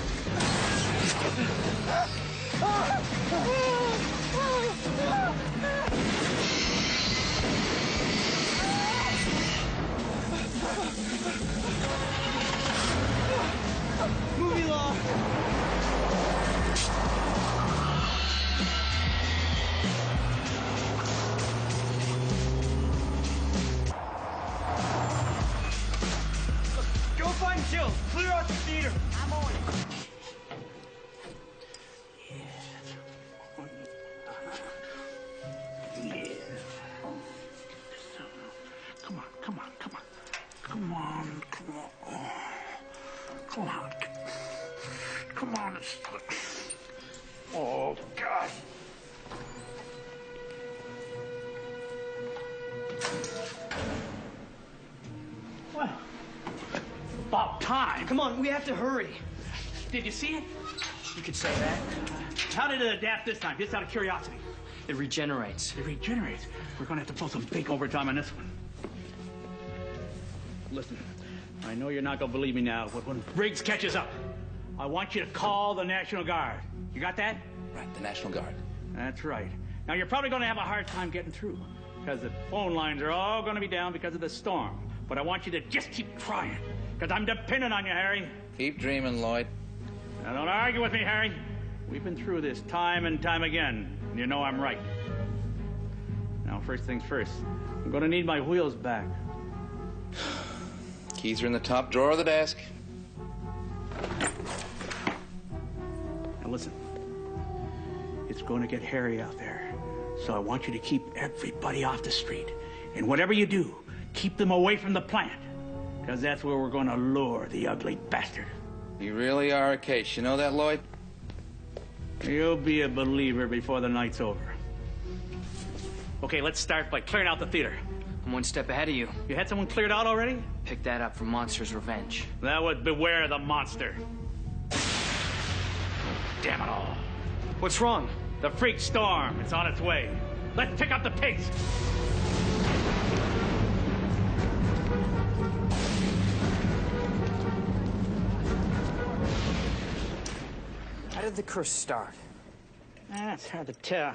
Movie law! Go find Jill. Clear out the theater. I'm on it. Come on, come on, come on. Come on, come on. Come on. Come on. Oh, God. Well, about time. Come on, we have to hurry. Did you see it? You could say that. How did it adapt this time? Just out of curiosity. It regenerates. It regenerates. We're going to have to pull some big overtime on this one. Listen, I know you're not going to believe me now, but when Briggs catches up, I want you to call the National Guard. You got that? Right, the National Guard. That's right. Now, you're probably going to have a hard time getting through because the phone lines are all going to be down because of the storm. But I want you to just keep trying because I'm dependent on you, Harry. Keep dreaming, Lloyd. Now, don't argue with me, Harry. We've been through this time and time again, and you know I'm right. Now, first things first, I'm going to need my wheels back. Keys are in the top drawer of the desk. listen. It's going to get hairy out there. So I want you to keep everybody off the street. And whatever you do, keep them away from the plant. Because that's where we're going to lure the ugly bastard. You really are a case. You know that, Lloyd? You'll be a believer before the night's over. Okay, let's start by clearing out the theater. I'm one step ahead of you. You had someone cleared out already? Picked that up from Monster's Revenge. That was Beware the Monster. Damn it all. What's wrong? The freak storm. It's on its way. Let's pick up the pigs. How did the curse start? That's hard to tell.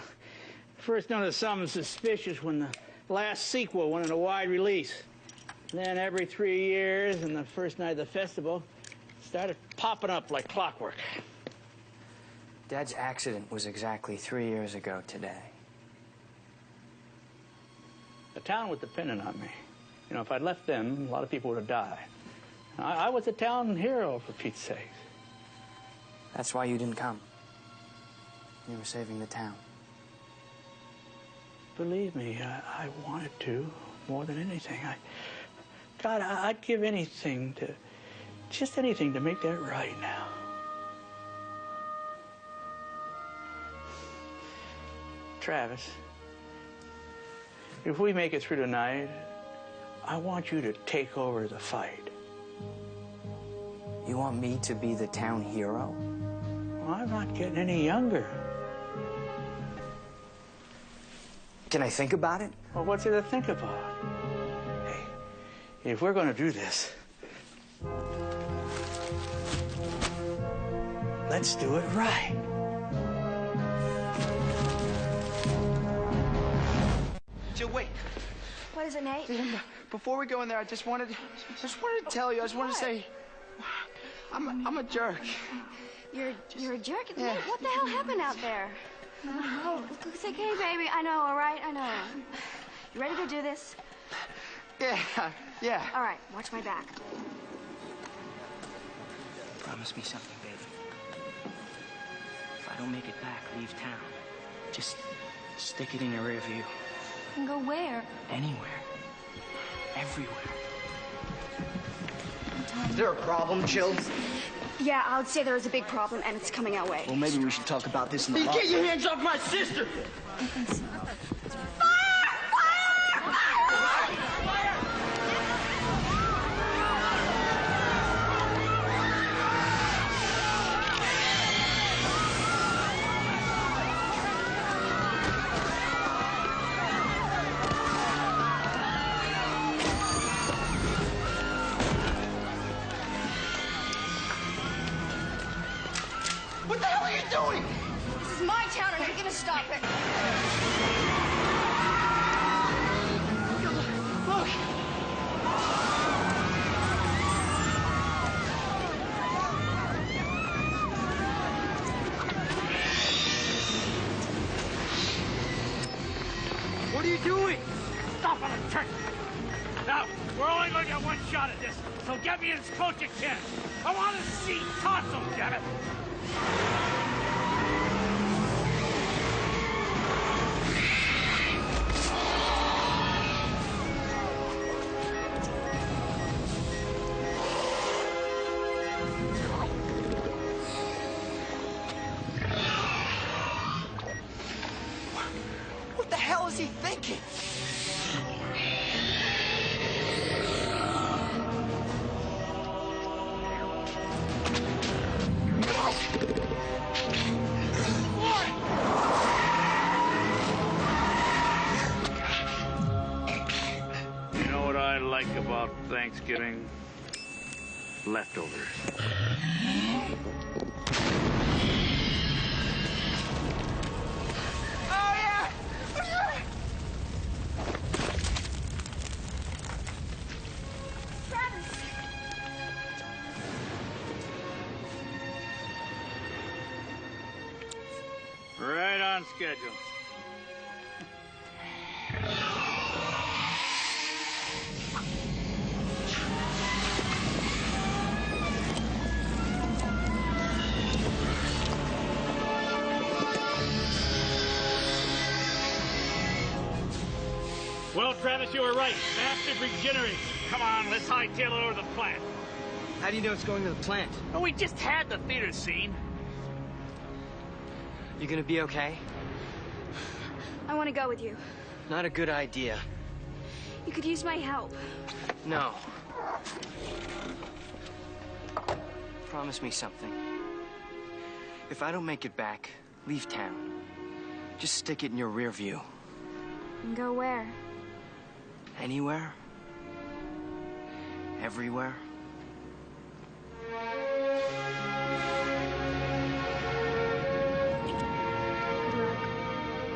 First noticed something suspicious when the last sequel went in a wide release. Then every 3 years and the first night of the festival, started popping up like clockwork. Dad's accident was exactly 3 years ago today. The town was dependent on me. You know, if I'd left them, a lot of people would have died. I was a town hero, for Pete's sake. That's why you didn't come. You were saving the town. Believe me, I wanted to more than anything. God, I'd give anything to, just anything to make that right now. Travis, if we make it through tonight, I want you to take over the fight. You want me to be the town hero? Well, I'm not getting any younger. Can I think about it? Well, what's there to think about? Hey, if we're going to do this, let's do it right. Jill, wait. What is it, Nate? Before we go in there, I just wanted to tell you. I just wanted to say, I'm a jerk. You're a jerk? Yeah. Nate, what the hell happened out there? Oh, it's okay, baby. I know, all right? I know. You ready to do this? Yeah. All right, watch my back. Promise me something, baby. If I don't make it back, leave town. Just stick it in your rear view. And go where? Anywhere. Everywhere. Is there a problem, Jill? Yeah, I would say there is a big problem, and it's coming our way. Well, maybe we should talk about this in the Get your hands off my sister! What the hell are you doing? This is my town, and I'm gonna stop it. Look! What are you doing? Stop on the trick. Now, we're only going to get one shot at this, so get me as close as you can. I want to see Tonsil, damn it. What the hell is he thinking? You know what I like about Thanksgiving? Leftovers. Oh, yeah! Travis! Right on schedule. Travis, you were right. Bastard regenerates. Come on, let's hightail it over to the plant. How do you know it's going to the plant? Oh, we just had the theater scene. You gonna be okay? I want to go with you. Not a good idea. You could use my help. No. Promise me something. If I don't make it back, leave town. Just stick it in your rear view. And go where? Anywhere. Everywhere.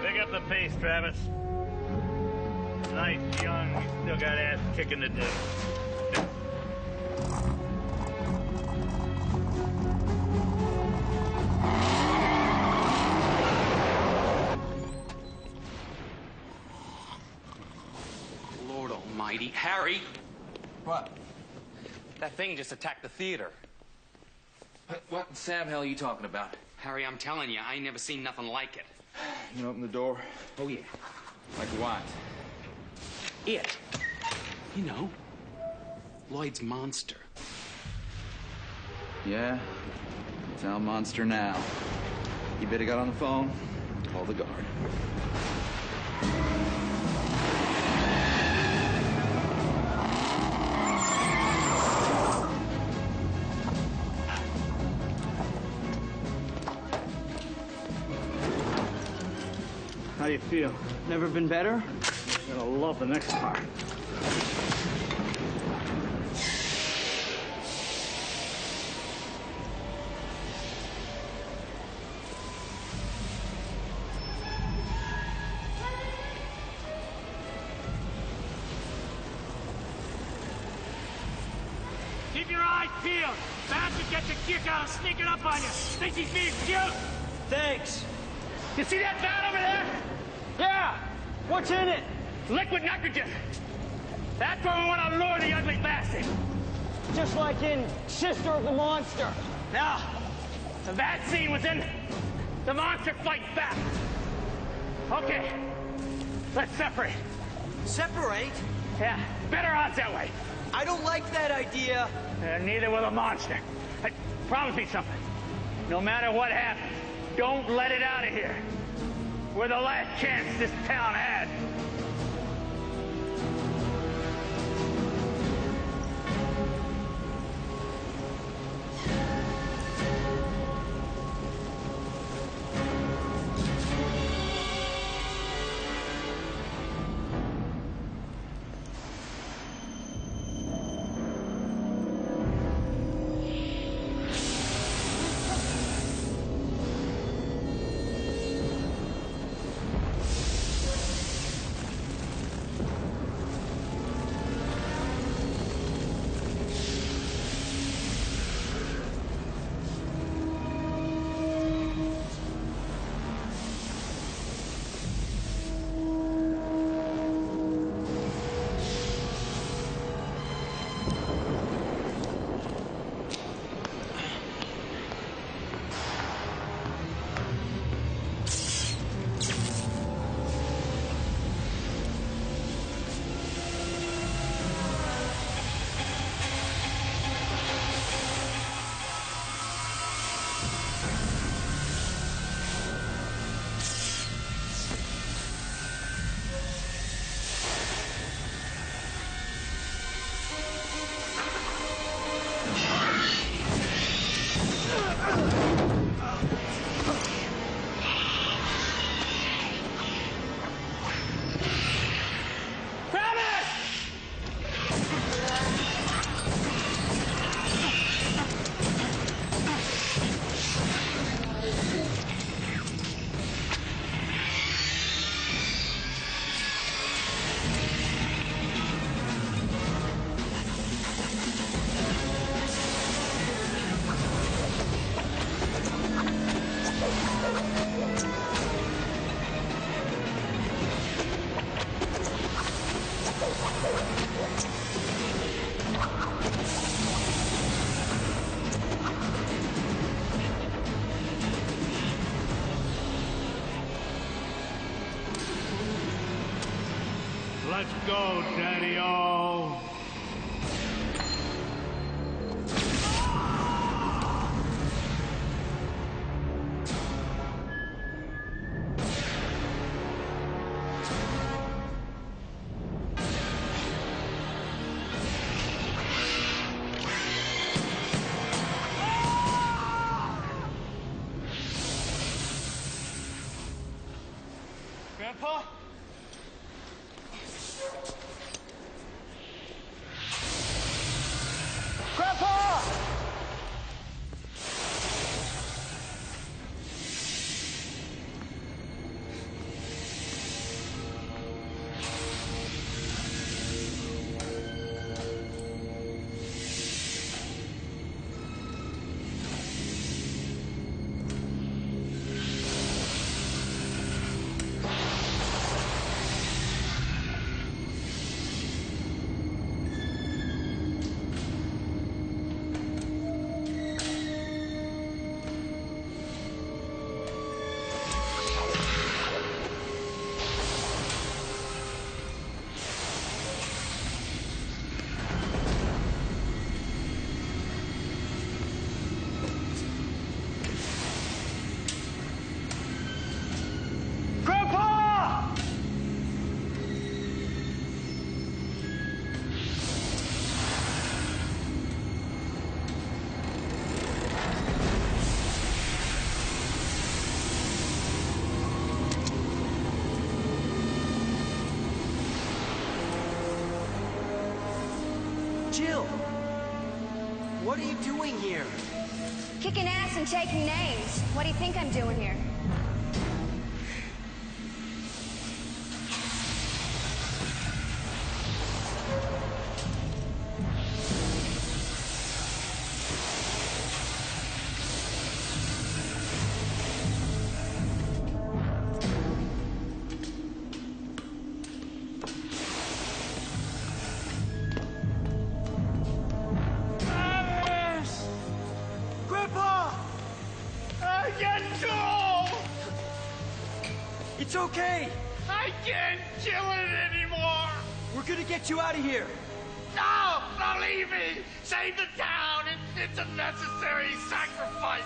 Pick up the pace, Travis. Nice, young, you still got ass kicking to do. Lord almighty. Harry! What? That thing just attacked the theater. What in Sam hell are you talking about? Harry, I'm telling you, I ain't never seen nothing like it. You can open the door? Oh, yeah. Like what? It. You know, Lloyd's monster. Yeah, it's our monster now. You better get on the phone, call the guard. How do you feel? Never been better? You're gonna love the next part. Keep your eyes peeled. Bastard gets a kick out of sneaking up on you. Thinks he's being cute. Thanks. You see that vat over there? Yeah. What's in it? Liquid nitrogen. That's where we want to lure the ugly bastard. Just like in Sister of the Monster. Now, the vat scene was in the monster fight back. Okay, let's separate. Separate? Yeah, better odds that way. I don't like that idea. Neither will the monster. Promise me something. No matter what happens, don't let it out of here. We're the last chance this town had. Let's go, Daddy-O. Grandpa? Grandpa! Jill! What are you doing here? Kicking ass and taking names. What do you think I'm doing here? It's okay. I can't kill it anymore. We're gonna get you out of here. No, believe me. Save the town. It's a necessary sacrifice.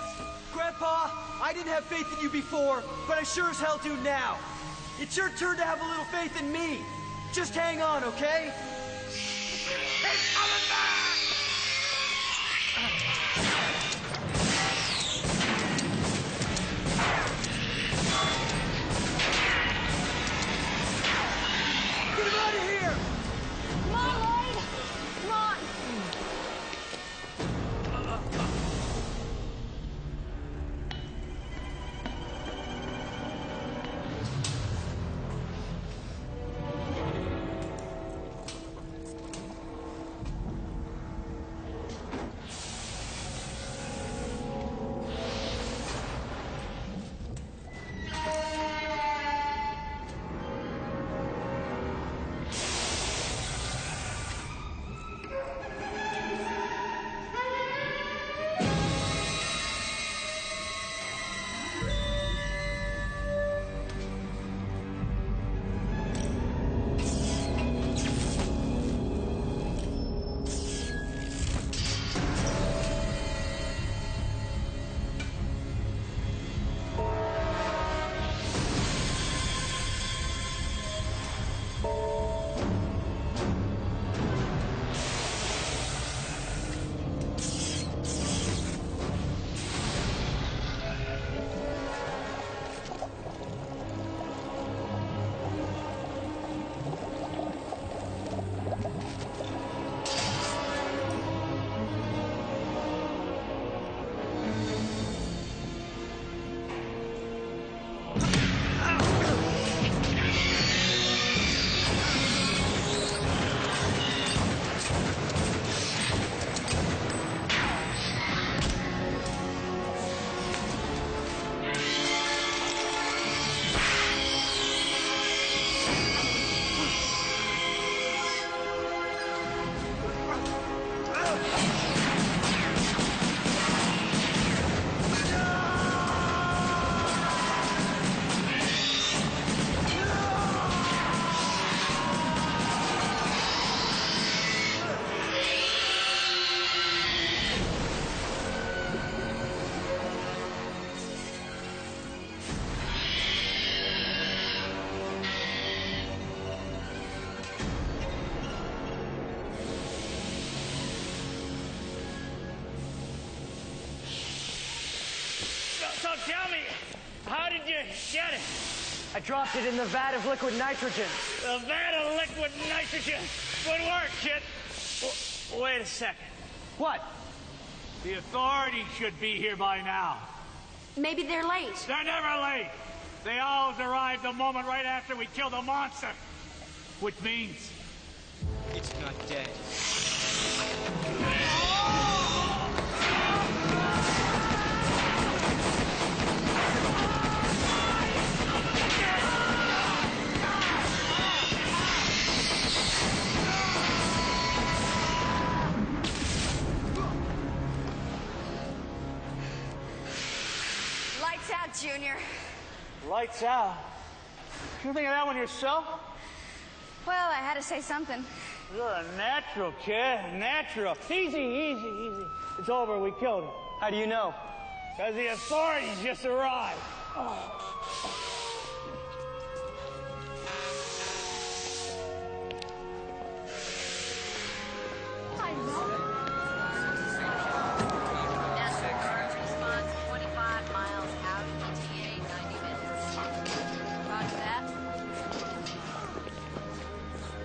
Grandpa, I didn't have faith in you before, but I sure as hell do now. It's your turn to have a little faith in me. Just hang on, okay? It's coming back. Get him out of here! Come on, Lloyd! Come on! tell me, how did you get it? I dropped it in the vat of liquid nitrogen. The vat of liquid nitrogen. Good work, kid. Wait a second. What? The authorities should be here by now. Maybe they're late. They're never late. They always arrive the moment right after we kill the monster. Which means... it's not dead. Lights out, Junior. Lights out. You think of that one yourself? Well, I had to say something. You're a natural, kid. Natural. Easy, easy, easy. It's over. We killed him. How do you know? Because the authorities just arrived.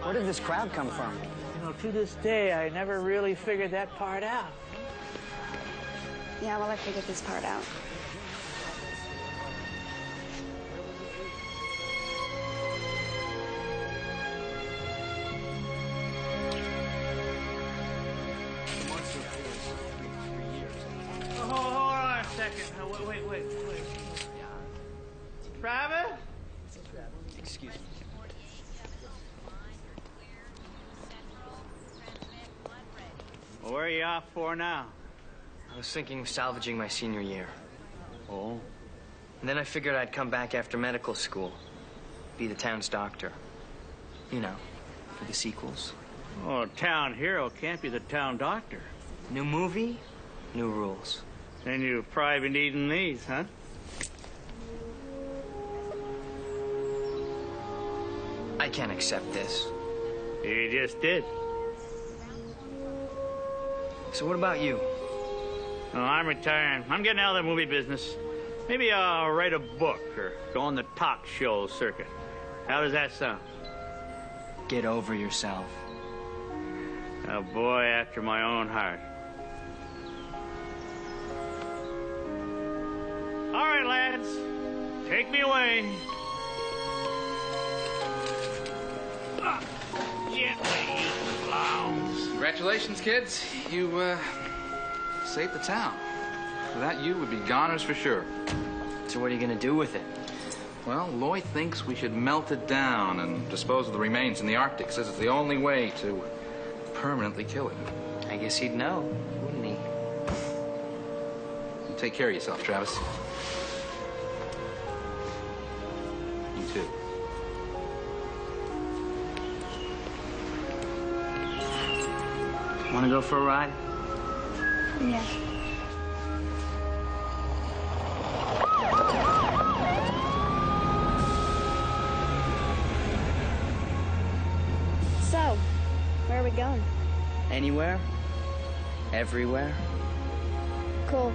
Where did this crowd come from? You know, to this day, I never really figured that part out. Yeah, well, I figured this part out. Oh, hold on a second. Wait. Travis? Excuse me. Well, where are you off for now? I was thinking of salvaging my senior year. Oh? And then I figured I'd come back after medical school. Be the town's doctor. You know, for the sequels. Oh, a town hero can't be the town doctor. New movie, new rules. Then you've probably been eating these, huh? I can't accept this. You just did. So what about you? Oh, I'm retiring. I'm getting out of the movie business. Maybe I'll write a book or go on the talk show circuit. How does that sound? Get over yourself. A boy after my own heart. All right, lads. Take me away. Gently, you clowns. Congratulations, kids. You, saved the town. Without you, we'd be goners for sure. So what are you gonna do with it? Well, Lloyd thinks we should melt it down and dispose of the remains in the Arctic. Says it's the only way to permanently kill it. I guess he'd know, wouldn't he? You take care of yourself, Travis. You too. Wanna go for a ride? Yeah. So, where are we going? Anywhere? Everywhere? Cool.